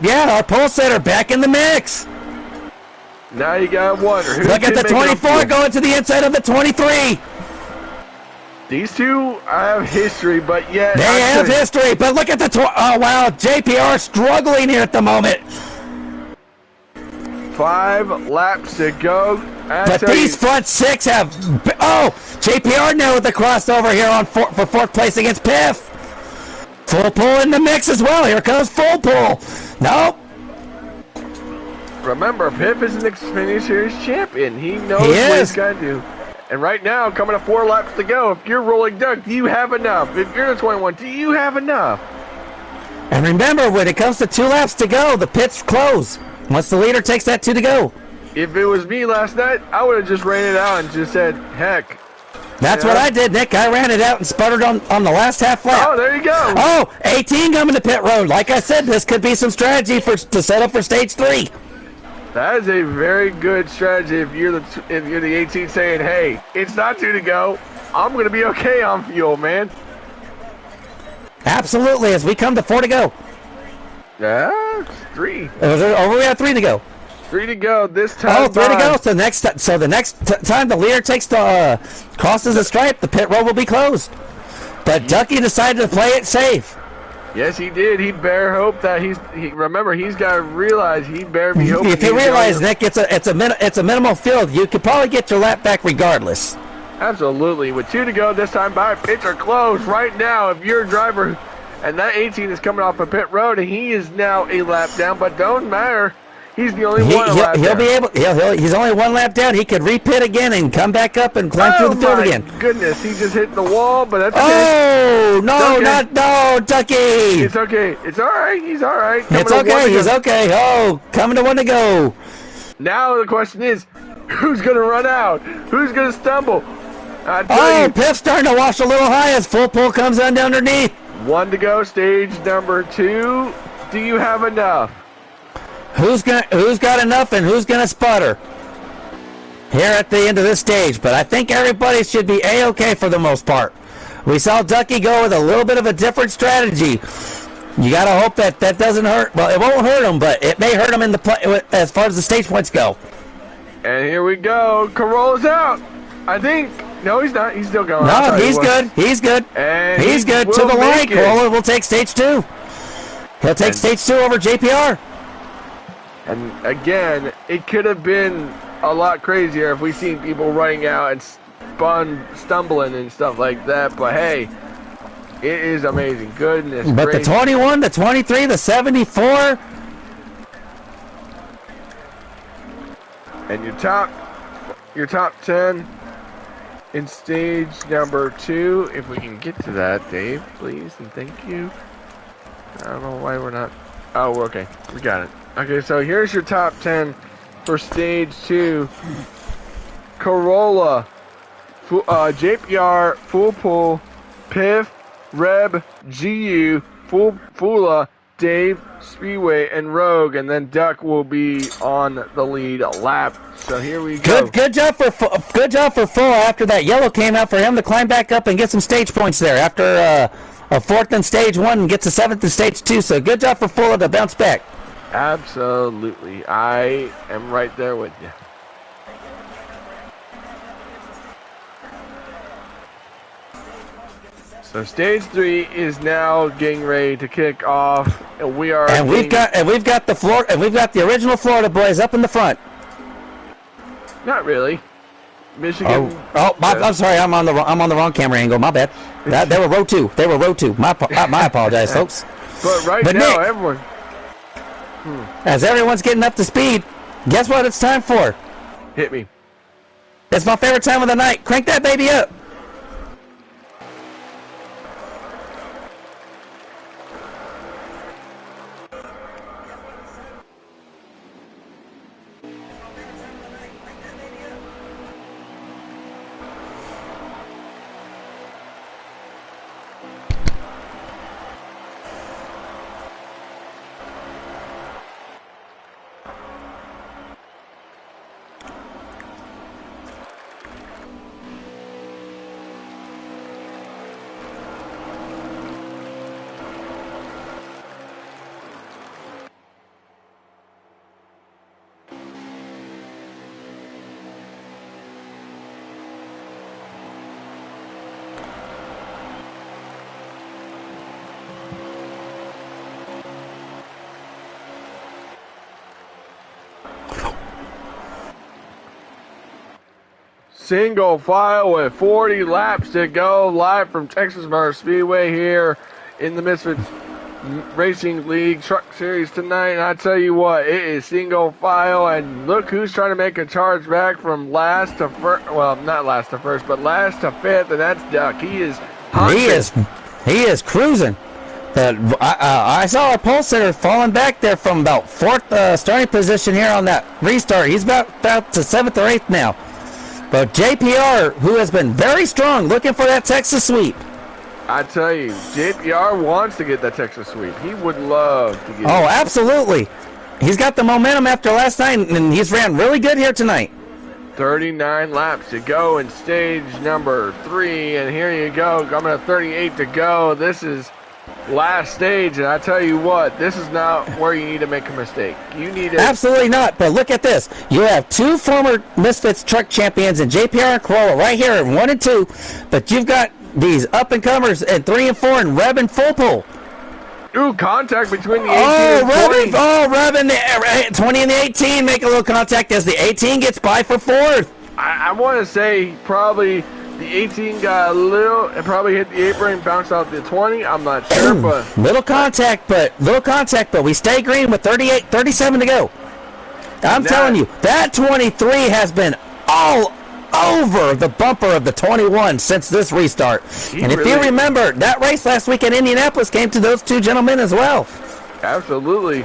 Yeah, our pole setter back in the mix. Now you gotta wonder. Look at the 24 going to the inside of the 23. These two have history, but yet they have history. But look at the oh wow, JPR struggling here at the moment. 5 laps to go. But these front 6 have. Oh, JPR now with the crossover here for 4th place against Piff. Full pull in the mix as well. Here comes full pull. Nope. Remember, Piff is an Xfinity Series champion. He knows what he's got to do. And right now, coming to 4 laps to go, if you're Rolling Duck, do you have enough? If you're the 21, do you have enough? And remember, when it comes to 2 laps to go, the pits close. Once the leader takes that 2 to go. If it was me last night, I would have just ran it out and just said, heck. That's what I did, Nick. I ran it out and sputtered on the last half lap. Oh, there you go. Oh, 18 coming to pit road. Like I said, this could be some strategy to set up for stage 3. That is a very good strategy if you're the 18 saying, hey, it's not 2 to go. I'm going to be okay on fuel, man. Absolutely, as we come to 4 to go. Yeah, 3. Oh, we have 3 to go. 3 to go this time. Oh, 3 to go. So the next time the leader crosses the stripe, the pit road will be closed. But Ducky decided to play it safe. Yes, he did. He better hope that remember, he's got to realize he better be hoping. If you realize, Nick, it's a minimal field. You could probably get your lap back regardless. Absolutely. With 2 to go this time by pits are closed right now. If you're a driver and that 18 is coming off a pit road and he is now a lap down, but don't matter. He's the only one lap he'll down. be able. He's only one lap down. He could repit again and come back up and climb through the field again. Oh my goodness! He just hit the wall, but that's okay. Oh no, no, Ducky! It's okay. It's all right. He's all right. It's okay. He's okay. Oh, coming to one to go. Now the question is, who's gonna run out? Who's gonna stumble? Piff's starting to wash a little high as full pull comes on underneath. One to go. Stage number 2. Do you have enough? Who's got enough and who's gonna sputter here at the end of this stage? But I think everybody should be a-okay for the most part. We saw Ducky go with a little bit of a different strategy. You gotta hope that doesn't hurt. Well, it won't hurt him, but it may hurt him in the as far as the stage points go. And here we go. Corolla's out. I think. No, he's not. He's still going. No, he's good. He's good. And he's good. To the line. Corolla will take stage 2. He'll take stage 2 over JPR. And again, it could have been a lot crazier if we seen people running out and stumbling and stuff like that. But hey, it is amazing. Goodness But gracious. the 21, the 23, the 74. And your top 10 in stage number 2. If we can get to that, Dave, please and thank you. I don't know why we're not. Oh, we're okay. We got it. Okay, so here's your top 10 for stage 2. Corolla, JPR, Full Pull, Piff, Reb, GU, Fula, Dave, Speedway, and Rogue, and then Duck will be on the lead lap. So here we go. Good job for Full after that yellow came out for him to climb back up and get some stage points there after a 4th in stage 1 and gets a 7th in stage 2. So good job for Full to bounce back. Absolutely. I am right there with you. So stage 3 is now getting ready to kick off, and we've got the original Florida boys up in the front. Not really. Michigan. I'm sorry. I'm on the wrong camera angle. My bad. They were row 2. My apologize, folks. But now, Nick, everyone. As everyone's getting up to speed, guess what it's time for? Hit me. It's my favorite time of the night. Crank that baby up. Single file with 40 laps to go, live from Texas Motor Speedway here in the Misfits Racing League Truck Series tonight. And I tell you what, it is single file, and look who's trying to make a charge back from last to first. Well, not last to first, but last to 5th, and that's Duck. He is hunting. He is cruising. I saw our pole sitter falling back there from about 4th starting position here on that restart. He's about to 7th or 8th now. But JPR, who has been very strong, looking for that Texas sweep. I tell you, JPR wants to get that Texas sweep. He would love to get it. Oh, absolutely. He's got the momentum after last night, and he's ran really good here tonight. 39 laps to go in stage number 3, and here you go, coming to 38 to go. This is last stage, and I tell you what, this is not where you need to make a mistake. You need to... Absolutely not, but look at this. You have 2 former Misfits truck champions in JPR and Corolla right here in 1 and 2, but you've got these up-and-comers at 3 and 4 and Reb and Full Pull. Ooh, contact between the 18 and 20. Reb and the 20 and the 18 make a little contact as the 18 gets by for 4th. I want to say probably the 18 got a little, and probably hit the apron and bounced off the 20. I'm not sure, but little contact, but we stay green with 37 to go. I'm telling you, that 23 has been all over the bumper of the 21 since this restart. And if you remember, that race last week in Indianapolis came to those two gentlemen as well. Absolutely.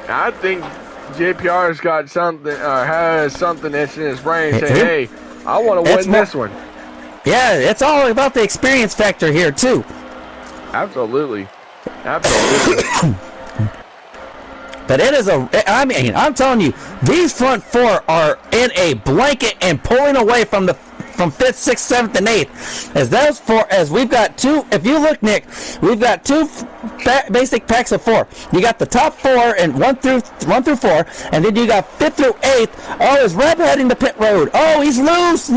I think JPR's got something, has something that's in his brain saying, hey, I want to win this one. Yeah, it's all about the experience factor here, too. Absolutely. Absolutely. But it is I mean, I'm telling you, these front four are in a blanket and pulling away from 5th, 6th, 7th, and 8th. As those four, as we've got two, if you look, Nick, we've got two basic packs of 4. You got the top 4 and 1 through 4, and then you got 5th through 8th. Oh, is Reb heading to pit road? Oh, he's loose,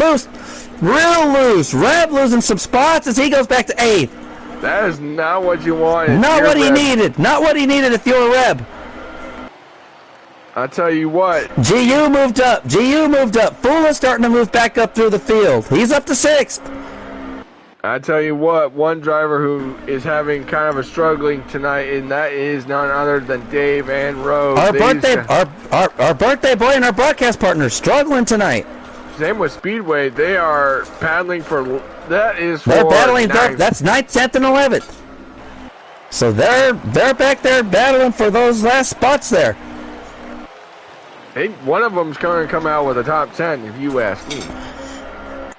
real loose. Reb losing some spots as he goes back to 8th. That is not what you wanted. Not what he needed. Not what he needed if you're a Reb. I tell you what. GU moved up. Fula starting to move back up through the field. He's up to 6th. I tell you what, one driver who is having kind of a struggling tonight, and that is none other than Dave and Rose. Our birthday boy and our broadcast partner struggling tonight. Same with Speedway. They are paddling for. That is for. They're battling. That's 9th, 10th, and 11th. So they're back there battling for those last spots there. Hey, one of them's going to come out with a top 10, if you ask me.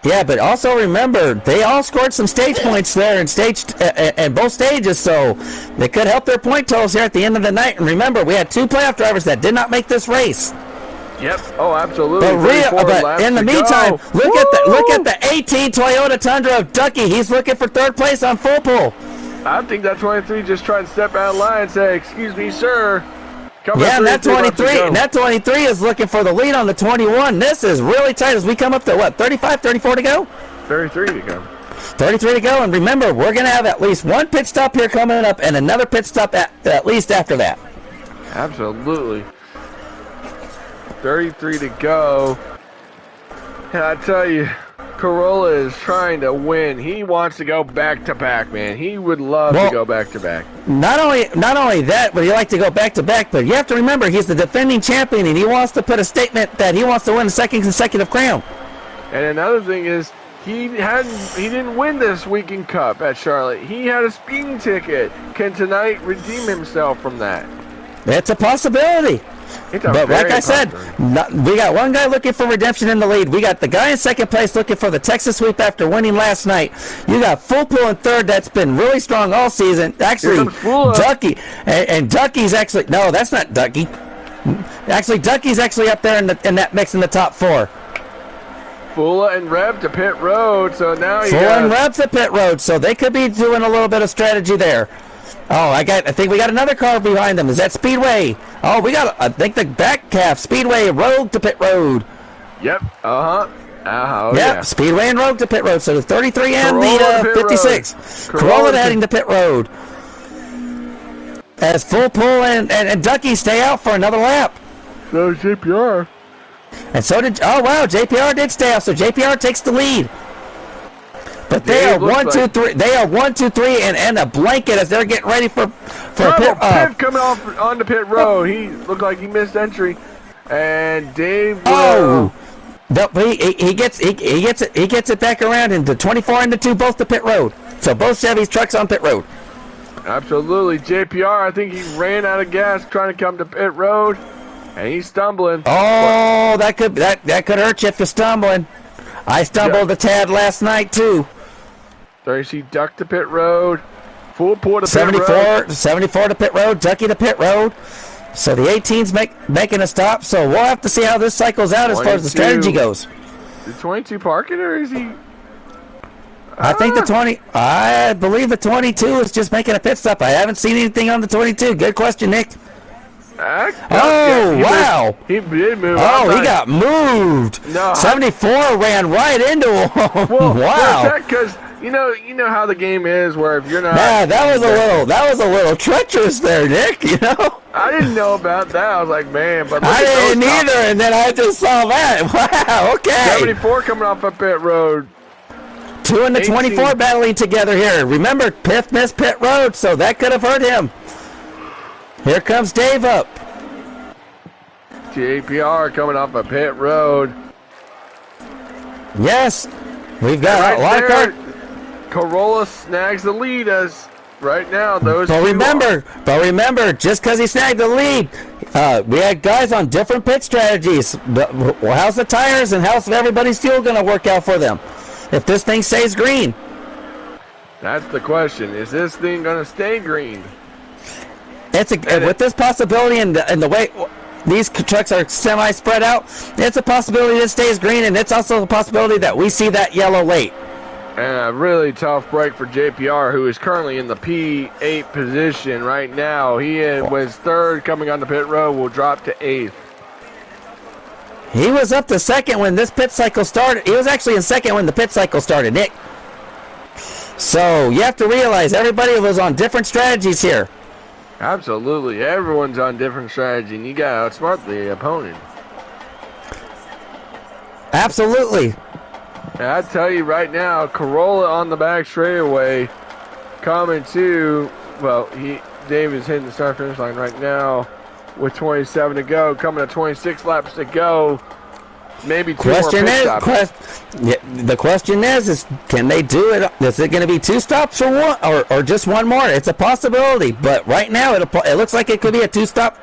Yeah, but also remember, they all scored some stage points there in both stages, so they could help their point totals here at the end of the night. And remember, we had 2 playoff drivers that did not make this race. Yep. Oh, absolutely. But in the meantime, look at the 18 Toyota Tundra of Ducky. He's looking for 3rd place on full pull. I think that 23 just tried to step out of line and say, "Excuse me, sir." Yeah, and that 23 is looking for the lead on the 21. This is really tight as we come up to, what, 35, 34 to go? 33 to go. 33 to go, and remember, we're going to have at least one pit stop here coming up and another pit stop at least after that. Absolutely. 33 to go. And I tell you, Corolla is trying to win. He wants to go back-to-back, man. He would love to go back-to-back. Not only that, but he like to go back-to-back, but you have to remember he's the defending champion, and he wants to put a statement that he wants to win the 2nd consecutive crown. And another thing is, he didn't win this weekend cup at Charlotte. He had a speeding ticket. Can tonight redeem himself from that? It's a possibility. But like I said, we got one guy looking for redemption in the lead. We got the guy in 2nd place looking for the Texas sweep after winning last night. You got Full Pool in 3rd. That's been really strong all season. Actually, Ducky. And Ducky's actually... No, that's not Ducky. Actually, Ducky's actually up there in that mix in the top 4. Fula and Reb to pit road, so now you Fula and Reb to pit road, so they could be doing a little bit of strategy there. Oh, I think we got another car behind them. Is that Speedway? Oh, we got, I think, the back calf. Speedway, Rogue to pit road. Yep. Yep, Speedway and Rogue to pit road. So the 33 and the 56. Corolla heading to pit road. As Full Pull and Ducky stay out for another lap. So JPR. And so did, oh wow, JPR did stay out. So JPR takes the lead. But they are 1, 2, 3. They are 1, 2, 3, and a blanket as they're getting ready for pit coming off on the pit road. He looked like he missed entry, and Dave. He gets it back around into 24 and the 2 both to pit road. So both Chevy's trucks on pit road. Absolutely, JPR. I think he ran out of gas trying to come to pit road, and he's stumbling. Oh, that could hurt you if you're stumbling. I stumbled a tad last night too. There you see Duck to pit road. Full Pull to pit road. 74 to pit road. Ducky to pit road. So the 18's making a stop. So we'll have to see how this cycles out as far as the strategy goes. The 22 parking, or is he? I think the 20. I believe the 22 is just making a pit stop. I haven't seen anything on the 22. Good question, Nick. Wow. He did move. Oh, he got moved. No, 74 ran right into him. Well, wow. Because you know how the game is, where if you're not. Yeah, that was a little treacherous there, Nick. You know. I didn't know about that. I was like, man, but I didn't either, and then I just saw that. Wow. Okay. 74 coming off of pit road. 2 and the 24 battling together here. Remember, Piff missed pit road, so that could have hurt him. Here comes Dave up. JPR coming off a pit road. Yes, we've got right a lot of there, cars. Corolla snags the lead as right now those But two remember, just because he snagged the lead, we had guys on different pit strategies. But how's the tires and how's everybody's fuel going to work out for them if this thing stays green? That's the question. Is this thing going to stay green? With this possibility and the way these trucks are semi-spread out, it's a possibility it stays green, and it's also a possibility that we see that yellow late. And a really tough break for JPR, who is currently in the P8 position right now. He was third coming on the pit road, will drop to 8th. He was up to second when this pit cycle started. He was actually in second when the pit cycle started, Nick. So you have to realize everybody was on different strategies here. Absolutely. Everyone's on different strategy, and you got to outsmart the opponent. Absolutely. And I tell you right now, Corolla on the back straightaway coming to, well, Dave is hitting the start-finish line right now with 27 to go, coming to 26 laps to go. Maybe two more pit stops. The question is can they do it? Is it going to be 2 stops or one, or just one more? It's a possibility, but right now it looks like it could be a two-stop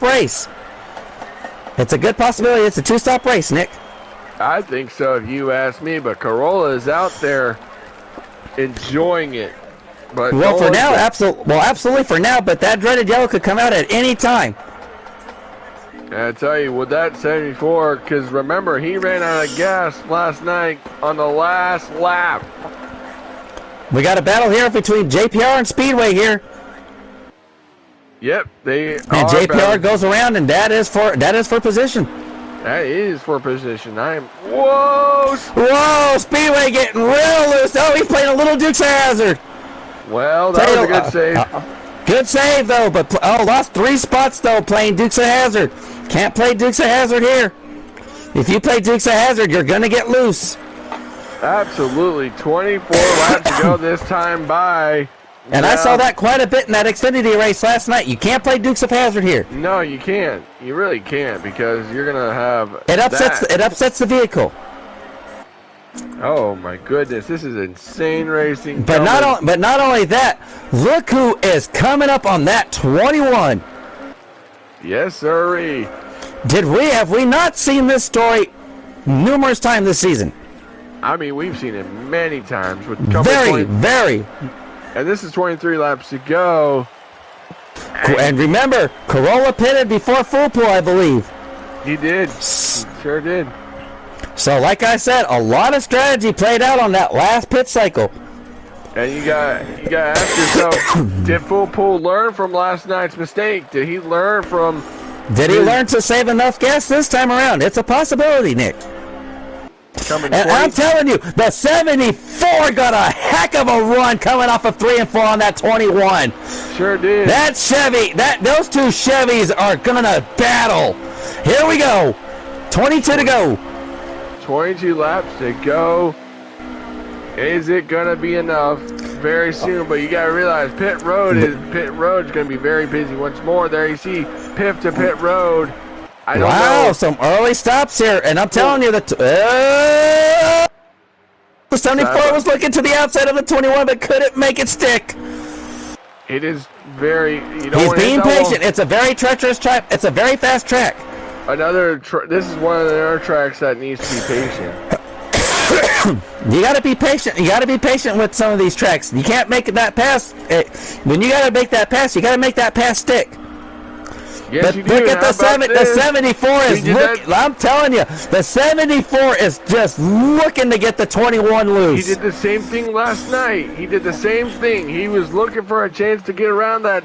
race. It's a good possibility. It's a 2-stop race, Nick. I think so, if you ask me. But Corolla is out there enjoying it. But well, for now, absolutely for now. But that dreaded yellow could come out at any time. I tell you, with that 74, because remember, he ran out of gas last night on the last lap. We got a battle here between JPR and Speedway here. Yep, and JPR goes around, and that is for position. That is for position. Whoa! Whoa! Speedway getting real loose. Oh, he's playing a little Dukes of Hazzard. Well, that was a good save. Good save, though, but lost 3 spots, though, playing Dukes of Hazzard. Can't play Dukes of Hazzard here. If you play Dukes of Hazzard, you're going to get loose. Absolutely. 24 laps to go this time by. And I saw that quite a bit in that Xfinity race last night. You can't play Dukes of Hazzard here. No, you can't. You really can't, because you're going to have It upsets the vehicle. Oh my goodness, this is insane racing. But not only that, look who is coming up on that 21. Yes, sirree. Have we not seen this story numerous times this season? I mean, we've seen it many times with very. And this is 23 laps to go. And remember, Corolla pitted before Full Pool, I believe. He did. He sure did. So, like I said, a lot of strategy played out on that last pit cycle. And you got to ask yourself, did Full Pool learn from last night's mistake? Did he learn from... Did he learn to save enough gas this time around? It's a possibility, Nick. And I'm telling you, the 74 got a heck of a run coming off of 3 and 4 on that 21. Sure did. That Chevy, those two Chevys are gonna battle. Here we go. 22 to go. 22 laps to go. Is it gonna be enough? Very soon, but you gotta realize pit road is gonna be very busy once more. There you see Piff to pit road. I don't know. Some early stops here, and I'm telling you that the 74 was looking to the outside of the 21, but couldn't make it stick. It is very. He's being patient. It's a very treacherous track. It's a very fast track. This is one of the other tracks that needs to be patient. You got to be patient. You got to be patient with some of these tracks. You can't make that pass. When you got to make that pass, you got to make that pass stick. Yes, you do. Look at the 74 is I'm telling you, the 74 is just looking to get the 21 loose. He did the same thing last night. He did the same thing. He was looking for a chance to get around that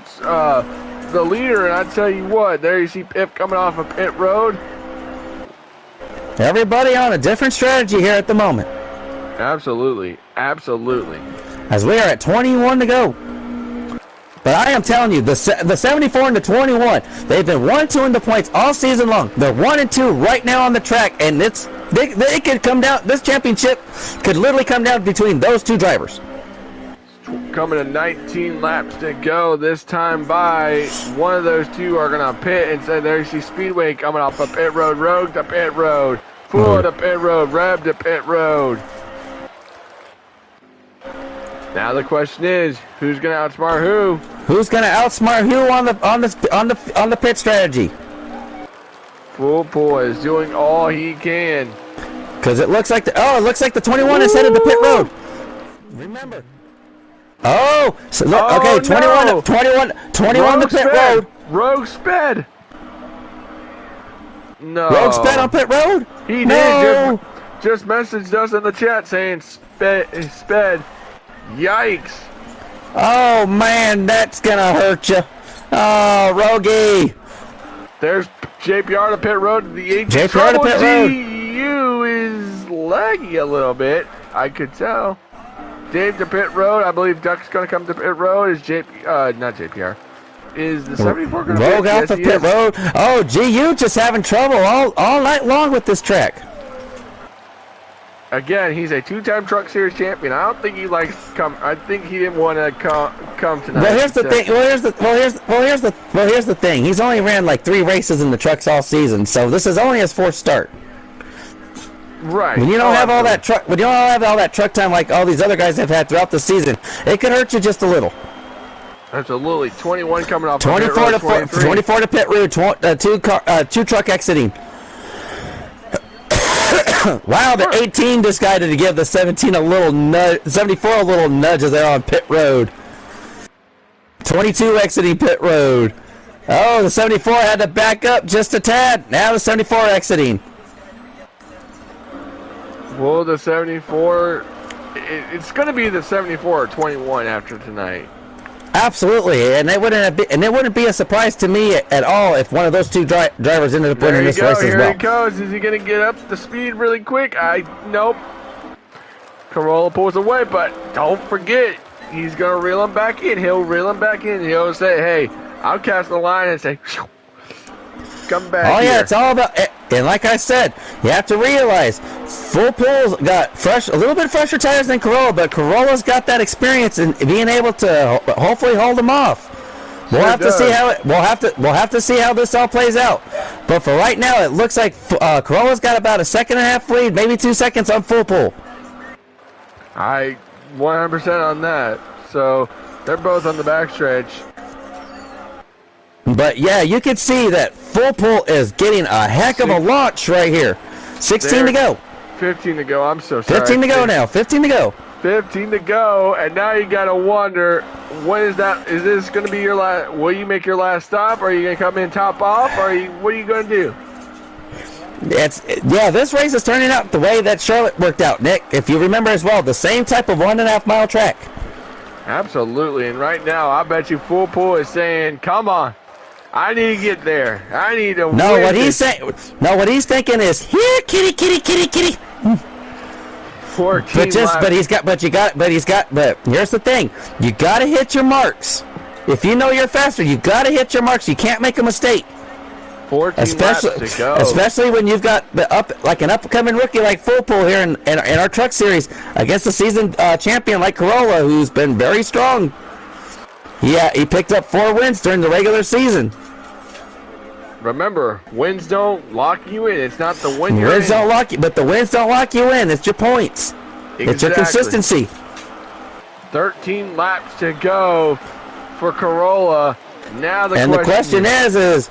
the leader, and I tell you what, there you see Pip coming off of pit road. Everybody on a different strategy here at the moment. Absolutely. As we are at 21 to go. But I am telling you, the 74 and the 21, they've been 1-2 in the points all season long. They're 1-2 right now on the track, and they could come down. This championship could literally come down between those two drivers. Could coming to 19 laps to go. This time by one of those two are going to pit and say, there's the Speedway coming off the pit road. Rogue to pit road. Full to pit road. Rev to pit road. Now the question is, who's going to outsmart who? Who's going to outsmart who on the pit strategy? Full Pool is doing all he can. Because it looks like the 21 is headed to pit road. Remember. Oh, so look, okay, 21 no. 21 to pit road. Rogue sped. No. Rogue sped on pit road? He No. did. Just messaged us in the chat saying sped. Yikes. Oh, man, that's going to hurt you. Oh, Rogie. There's JPR to pit road. The JPR to pit road. GU is laggy a little bit. I could tell. Dave to pit road. I believe Duck's going to come to pit road. Is not JPR. Is the 74 going to Rogue out to pit road. Oh, GU just having trouble all night long with this track. Again, he's a two-time Truck Series champion. I don't think he likes to come. I think he didn't want to come tonight. Well, here's the thing. Here's the thing. He's only ran like 3 races in the trucks all season, so this is only his 4th start. Right. When you don't have all that truck time like all these other guys have had throughout the season, it could hurt you just a little. Absolutely. 21 coming off. 24 to pit road. 2 truck exiting. Wow, the 18 decided to give the 17 a little nudge, 74 a little nudge as they're on pit road. 22 exiting pit road. Oh, the 74 had to back up just a tad. Now the 74 exiting. Well, the 74, it's going to be the 74 or 21 after tonight. Absolutely, and it wouldn't be a surprise to me at all if one of those two drivers ended up winning this race as well. Here he goes. Is he going to get up the speed really quick? Nope. Corolla pulls away, but don't forget, he's going to reel him back in. He'll reel him back in. He'll say, hey, I'll cast the line and say, come back Oh, yeah, here. it's all about, and like I said, you have to realize, Full Pool's got a little bit fresher tires than Corolla, but Corolla's got that experience in being able to hopefully hold them off. We'll have to see how we'll have to see how this all plays out. But for right now, it looks like Corolla's got about a 1.5 lead, maybe 2 seconds on Full Pool. I 100% on that. So they're both on the backstretch. But yeah, you can see that Full Pool is getting a heck of a launch right here. 16 to go. 15 to go. I'm so sorry. 15 to go now. 15 to go. 15 to go, and now you gotta wonder, what is that? Is this gonna be your last? Will you make your last stop? Or are you gonna come in top off? Or what are you gonna do? This race is turning out the way that Charlotte worked out, Nick. If you remember as well, the same type of 1.5 mile track. Absolutely, and right now, I bet you Full Pool is saying, "Come on, I need to get there. I need to." No, what he's saying. No, what he's thinking is, here, kitty, kitty, kitty, kitty. 14 laps. But here's the thing. You got to hit your marks. If you know you're faster, you got to hit your marks. You can't make a mistake. 14 laps to go. Especially when you've got an upcoming rookie like Full Pool here in our truck series against a seasoned champion like Corolla, who's been very strong. Yeah, he picked up 4 wins during the regular season. Remember, wins don't lock you in. It's not the win you're Wins in. don't lock you, but the wins don't lock you in. It's your points. Exactly. It's your consistency. 13 laps to go for Corolla. Now the question is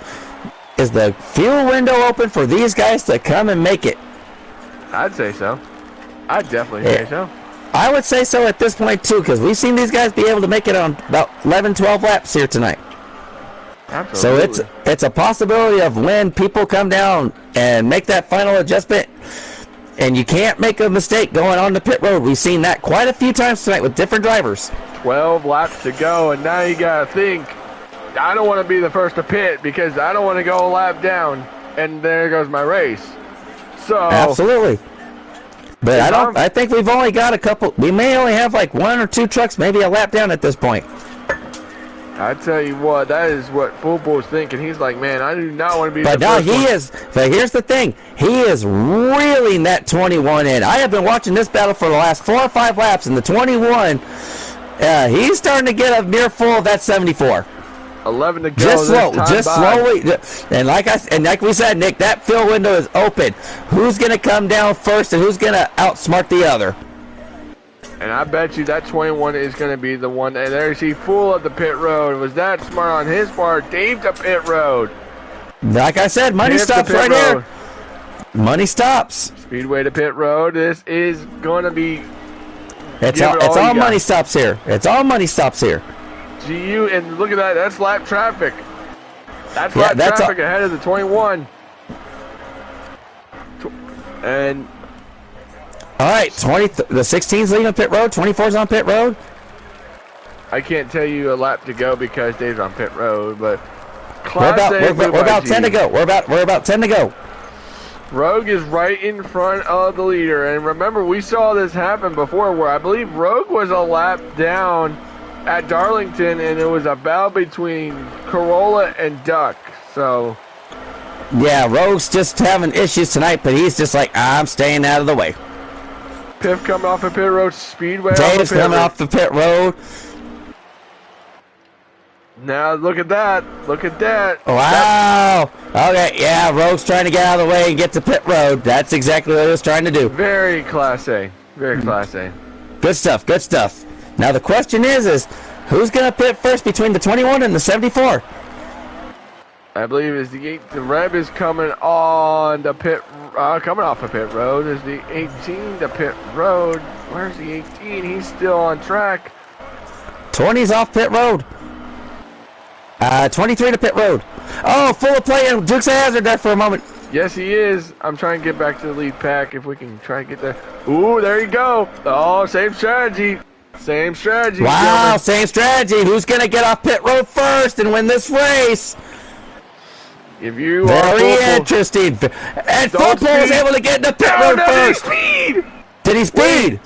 the fuel window open for these guys to come and make it? I'd say so. I'd definitely say so. I would say so at this point too, because we've seen these guys be able to make it on about 11, 12 laps here tonight. Absolutely. So it's a possibility of when people come down and make that final adjustment, and you can't make a mistake going on the pit road. We've seen that quite a few times tonight with different drivers. 12 laps to go, and now you got to think, I don't want to be the first to pit because I don't want to go a lap down, and there goes my race. So absolutely. But I think we've only got a couple. We may only have like 1 or 2 trucks, maybe a lap down at this point. I tell you what, that is what Full Pool's thinking. He's like, man, I do not want to be the first one. But here's the thing. He is reeling that 21 in. I have been watching this battle for the last 4 or 5 laps, and the 21 He's starting to get a near full of that 74. 11 to go. Just slowly. And like we said, Nick, that fill window is open. Who's going to come down first and who's going to outsmart the other? And I bet you that 21 is going to be the one. And there's he full of the pit road. Was that smart on his part? Dave to pit road. Like I said, money stops right here. Money stops. Speedway to pit road. This is going to be. It's all money stops here. It's all money stops here. GU, and look at that. That's lap traffic. That's lap traffic ahead of the 21. And. All right, the 16's leaving pit road, 24's on pit road. I can't tell you a lap to go because Dave's on pit road, but we're about 10 to go. We're about 10 to go. Rogue is right in front of the leader, and remember we saw this happen before, where I believe Rogue was a lap down at Darlington, and it was a battle between Corolla and Duck. So. Yeah, Rogue's just having issues tonight, but he's just like, I'm staying out of the way. Piff coming off the pit road, Speedway. Dave's coming off the pit road. Now look at that. Look at that. Wow. Okay, yeah, Rogue's trying to get out of the way and get to pit road. That's exactly what he was trying to do. Very Class A. Very Class A. Good stuff, good stuff. Now the question is who's going to pit first between the 21 and the 74? I believe is the Reb is coming on the pit, coming off of pit road. Is the 18 to pit road? Where's the 18? He's still on track. 20's off pit road. 23 to pit road. Oh, full of play, and Dukes of Hazzard there for a moment. Yes, he is. I'm trying to get back to the lead pack if we can try to get there. Ooh, there you go. Oh, same strategy. Same strategy. Wow, Gilbert. Same strategy. Who's going to get off pit road first and win this race? If you Very interesting. And Fullpool was able to get into pit road first. Did he speed?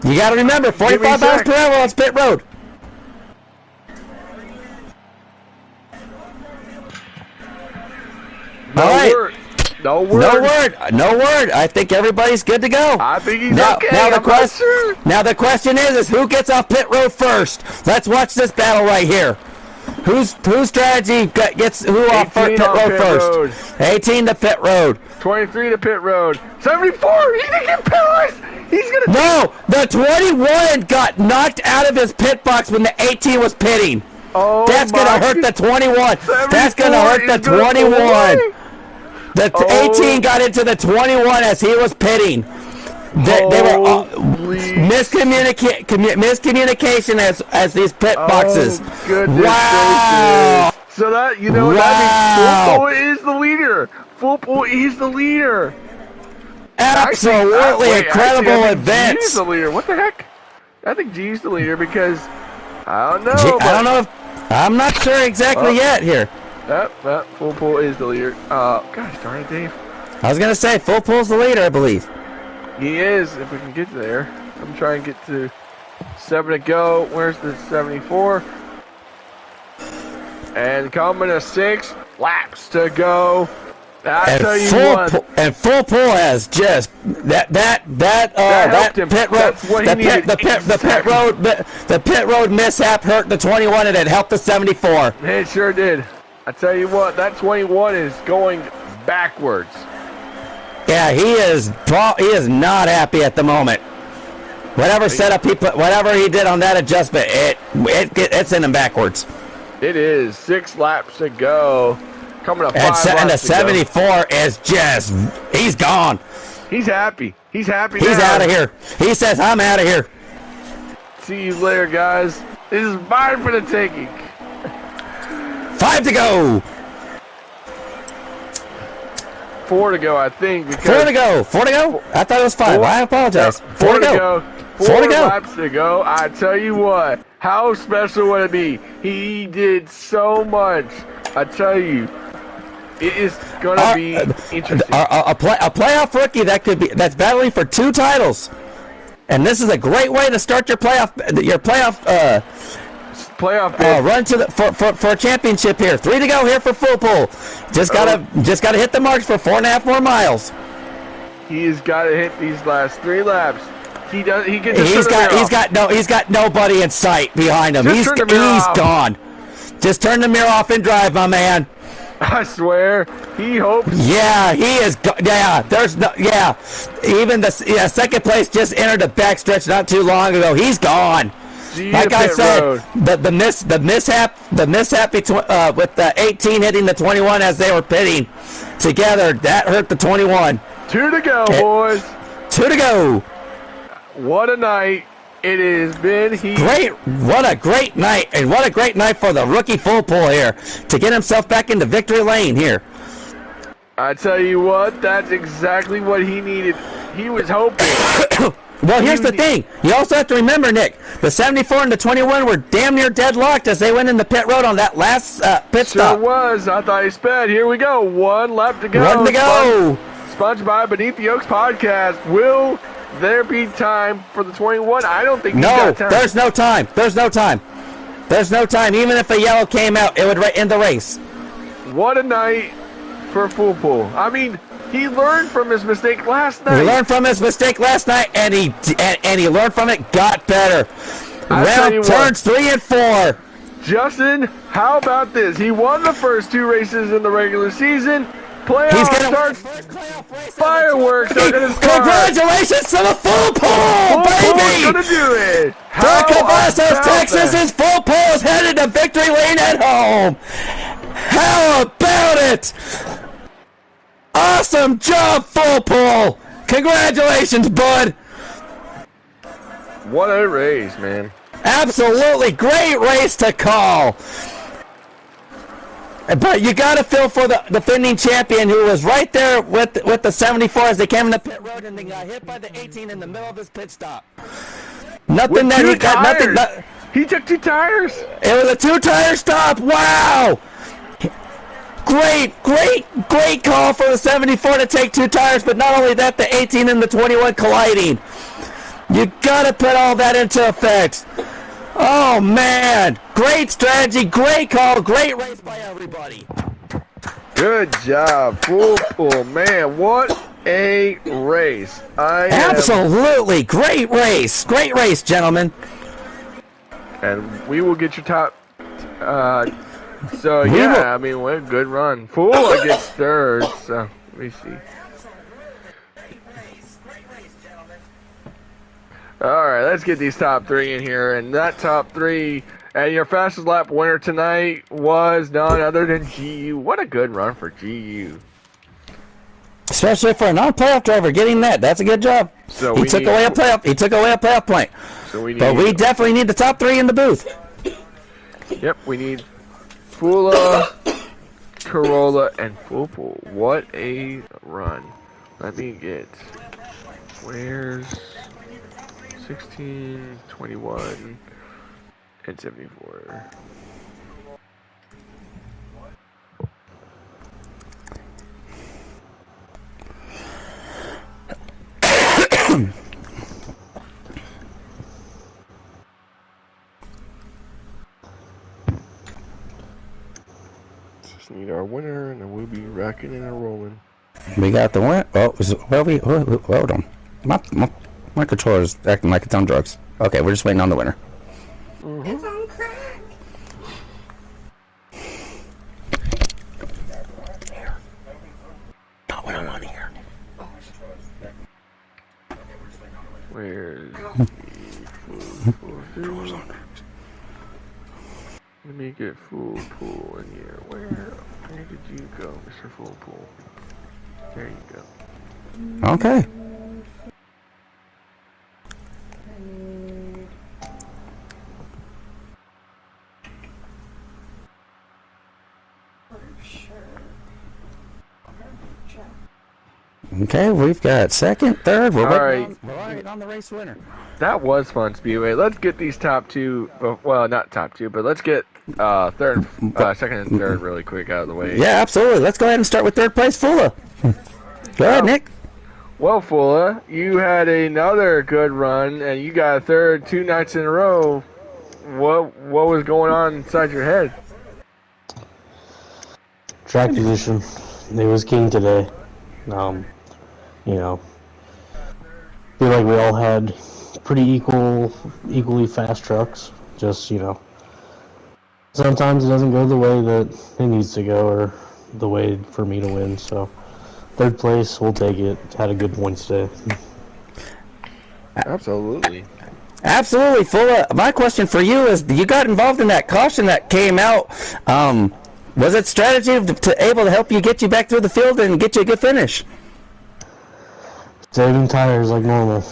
You got to remember, 45 miles per hour on pit road. No word. I think everybody's good to go. I think he's okay. Now the question is who gets off pit road first? Let's watch this battle right here. Whose strategy gets who off pit road first? 18 to pit road. 23 to pit road. 74. He's gonna get penalized. He's gonna. No, the 21 got knocked out of his pit box when the 18 was pitting. Oh, that's gonna hurt the 21. That's gonna hurt the 21. The 18 got into the 21 as he was pitting. They were miscommunication as these pit boxes. Wow! Gracious. So that that means Fullpool is the leader. Fullpool is the leader. Absolutely incredible advance. G's the leader. What the heck? I think G's the leader because I don't know. I don't know. I'm not sure exactly yet here. Yep, Fullpool is the leader. Gosh darn it, Dave. I was gonna say Fullpool's the leader, I believe. He is, if we can get there. I'm trying to get to 7 to go. Where's the 74? And coming to 6 laps to go. I tell you what. And Fullpool has just that pit road. The pit road mishap hurt the 21 and it helped the 74. It sure did. I tell you what, that 21 is going backwards. Yeah, he is not happy at the moment. Whatever setup whatever he did on that adjustment, it's in him backwards. It is 6 laps to go. Coming up 5 laps and the 74 is just, he's gone. He's happy. He's out of here. He says, I'm out of here. See you later, guys. This is mine for the taking. 5 to go. 4 to go, I think. 4 to go. I thought it was 5. I apologize. 4 to go. 4 laps to go. I tell you what, how special would it be? He did so much. I tell you, it is gonna be interesting. A playoff rookie that's battling for 2 titles, and this is a great way to start your playoff run to for a championship here. 3 to go here for Fullpool. Just gotta hit the marks for 4.5 more miles. He has got to hit these last 3 laps. He does. He can just turn the mirror off. He's got nobody in sight behind him. Just turn the mirror He's off. gone. Just turn the mirror off and drive, my man. I swear, he hopes. Yeah, he is. Yeah, there's no. Yeah, even the second place just entered the backstretch not too long ago. He's gone. Like I said, the mishap between with the 18 hitting the 21 as they were pitting together, that hurt the 21. 2 to go, boys. 2 to go. What a night it has been. Great. What a great night. And what a great night for the rookie full pull here to get himself back into victory lane here. I tell you what, that's exactly what he needed. He was hoping. Well, here's the thing. You also have to remember, Nick, the 74 and the 21 were damn near deadlocked as they went in the pit road on that last pit stop. Sure was. I thought he sped. Here we go. 1 lap to go. 1 to go. Sponged by Beneath the Oaks podcast. Will there be time for the 21? I don't think he's got time. There's no time. There's no time. There's no time. Even if a yellow came out, it would end the race. What a night for Full Pull. I mean, he learned from his mistake last night. He learned from his mistake last night, and he learned from it, got better. Round turns 3 and 4. Justin, how about this? He won the first 2 races in the regular season. Playoff starts. Fireworks are going to start. Congratulations to the Full Pull, baby! Full Pull's going to do it. The Cavazos, Texas' Full Pull is headed to victory lane at home. How about it? Awesome job, Full Pull! Congratulations, bud! What a race, man. Absolutely great race to call. But you got to feel for the defending champion who was right there with the 74 as they came in the pit road and they got hit by the 18 in the middle of his pit stop. Nothing that he got. Nothing. He took 2 tires. It was a 2-tire stop. Wow! Great call for the 74 to take 2 tires, but not only that, the 18 and the 21 colliding. You gotta put all that into effect. Oh man, great strategy, great call, great race by everybody. Good job, Full Pull, man, what a race. Absolutely, great race, gentlemen. And we will get your top, so yeah, I mean, what a good run. Full gets third, so let me see. Alright, let's get these top 3 in here, and that top 3, and your fastest lap winner tonight was none other than GU. What a good run for GU. Especially for a non-playoff driver getting that's a good job. So he took away a playoff point. So we definitely need the top 3 in the booth. Yep, we need Fula, Corolla, and Full Pull. What a run. Let me get, where's 16, 21, and 74. Just need our winner, and then we'll be rocking and rolling. We got the win. Oh, hold on. My controller's acting like it's on drugs. Okay, we're just waiting on the winner. It's on crack. Not what I want to hear. Where's the Let me get Full Pull in here. Where did you go, Mr. Full Pull? There you go. Okay. Okay, we've got second, third. We're right on the race winner. That was fun, Speedway. Let's get these top 2. Well, not top 2, but let's get second and third really quick out of the way. Yeah, absolutely. Let's go ahead and start with third place, Fula. Go ahead, Nick. Well, Fula, you had another good run, and you got a third 2 nights in a row. What was going on inside your head? Track position. It was king today. You know, feel like we all had pretty equally fast trucks. Just, sometimes it doesn't go the way that it needs to go or the way for me to win. So, third place, we'll take it. Had a good points day. Absolutely. Absolutely. My question for you is, you got involved in that caution that came out. Was it strategy to able to help you get you back through the field and get you a good finish? Saving tires like normal.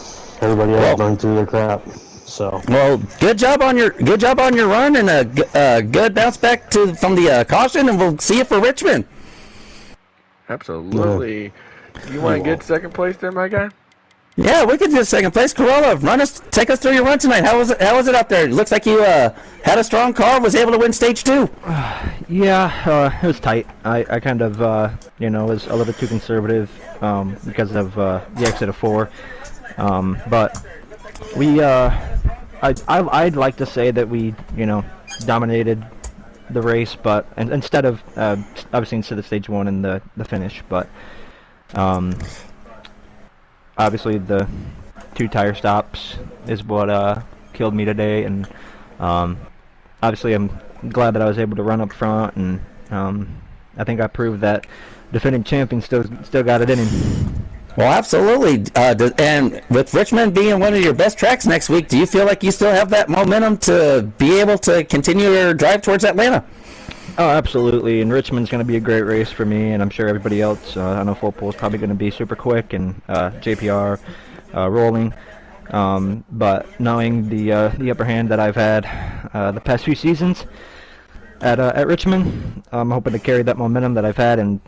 Everybody else burned through their crap. So. Well, good job on your run, and a good bounce back from the caution, and we'll see you for Richmond. Absolutely. You want to get second place there, my guy? Yeah, we could do second place. Corolla, take us through your run tonight. How was it out there? It looks like you had a strong car, was able to win stage 2. Yeah, it was tight. I kind of, was a little too conservative because of the exit of 4. But we, I'd like to say that we, dominated the race, but instead of obviously instead of stage 1 and the finish, but obviously the 2 tire stops is what killed me today, and obviously I'm glad that I was able to run up front, and I think I proved that defending champion still got it in him. Well, absolutely. And with Richmond being one of your best tracks next week, do you feel like you still have that momentum to be able to continue your drive towards Atlanta? Oh, absolutely. And Richmond's going to be a great race for me, and I'm sure everybody else. I know Full Pool is probably going to be super quick, and JPR rolling. But knowing the upper hand that I've had the past few seasons at Richmond, I'm hoping to carry that momentum that I've had in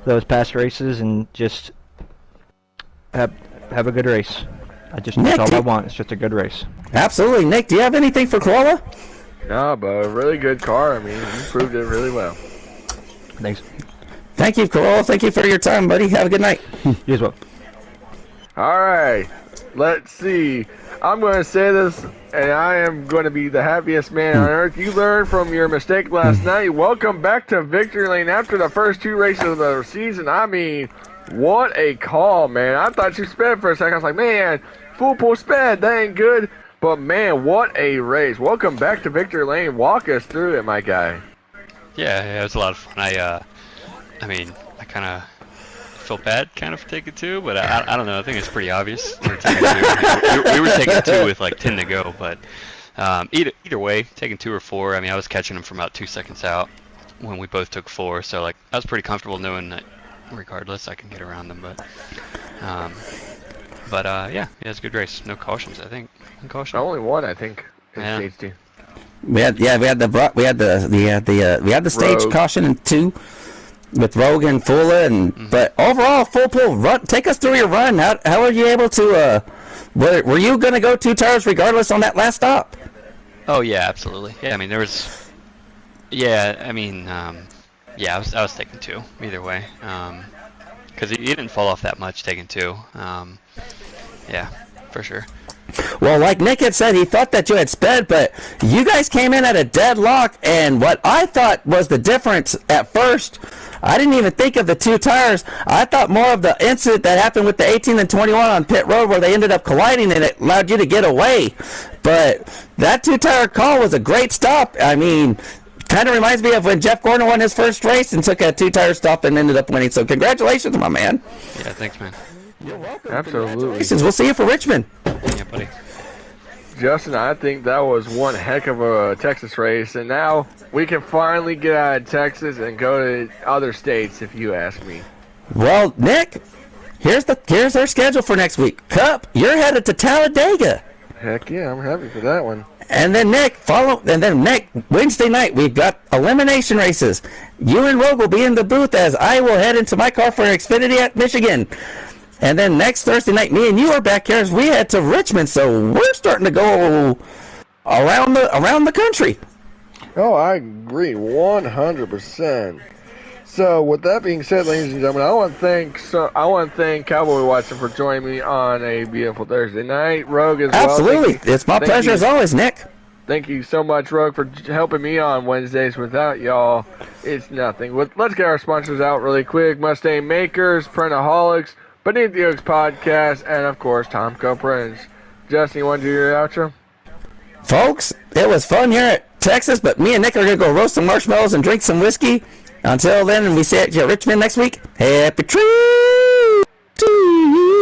those past races and just have a good race. That's all I want. It's just a good race. Absolutely. Nick, do you have anything for Corolla? No, but a really good car. I mean, you proved it really well. Thanks. Thank you, Corolla. Thank you for your time, buddy. Have a good night. You as well. All right. Let's see. I'm going to say this, and I am going to be the happiest man on earth. You learned from your mistake last night. Welcome back to victory lane after the first 2 races of the season. I mean, what a call, man. I thought you sped for a second. I was like, man, Full Pool sped. That ain't good. But, man, what a race. Welcome back to victory lane. Walk us through it, my guy. Yeah, it was a lot of fun. I mean, I kind of felt bad for taking 2, but I don't know. I think it's pretty obvious. We were taking 2 with like 10 to go, but either way, taking 2 or 4. I mean, I was catching them from about 2 seconds out when we both took 4, so like I was pretty comfortable knowing that regardless I can get around them. But yeah, it's a good race. No cautions, I think. Caution. Only one, I think. Yeah. Stage 2. We had the stage Rogue. caution in 2 with Rogue and Fula, and but overall, Full Pool run. Take us through your run. How were you able to? Were you going to go 2 tires regardless on that last stop? Oh yeah, absolutely. Yeah, I mean there was. Yeah, I mean, yeah, I was taking 2 either way, because he didn't fall off that much taking 2. Yeah, for sure. Well, like Nick had said, he thought that you had sped, but you guys came in at a deadlock, and what I thought was the difference at first, I didn't even think of the 2 tires. I thought more of the incident that happened with the 18 and 21 on pit road where they ended up colliding and it allowed you to get away. But that 2-tire call was a great stop. I mean, kind of reminds me of when Jeff Gordon won his first race and took a 2-tire stop and ended up winning. So congratulations, my man. Yeah, thanks, man. You're welcome. Absolutely. We'll see you for Richmond. Yeah, buddy. Justin, I think that was one heck of a Texas race, and now we can finally get out of Texas and go to other states, if you ask me. Well, Nick, here's our schedule for next week. Cup, you're headed to Talladega. Heck yeah, I'm happy for that one. And then Nick, Wednesday night, we've got elimination races. You and Rogue will be in the booth as I will head into my car for Xfinity at Michigan. And then next Thursday night, me and you are back here as we head to Richmond. So we're starting to go around the country. Oh, I agree 100%. So with that being said, ladies and gentlemen, I want to thank Cowboy Watson for joining me on a beautiful Thursday night. Rogue as well. Absolutely. It's my pleasure as always, Nick. Thank you so much, Rogue, for helping me on Wednesdays. Without y'all, it's nothing. Let's get our sponsors out really quick. Mustang Makers, Printaholics, Beneath the Oaks podcast, and of course, Tom Prince. Justin, you want to do your outro? Folks, it was fun here at Texas, but me and Nick are going to go roast some marshmallows and drink some whiskey. Until then, we see you at Richmond next week. Happy trip to you.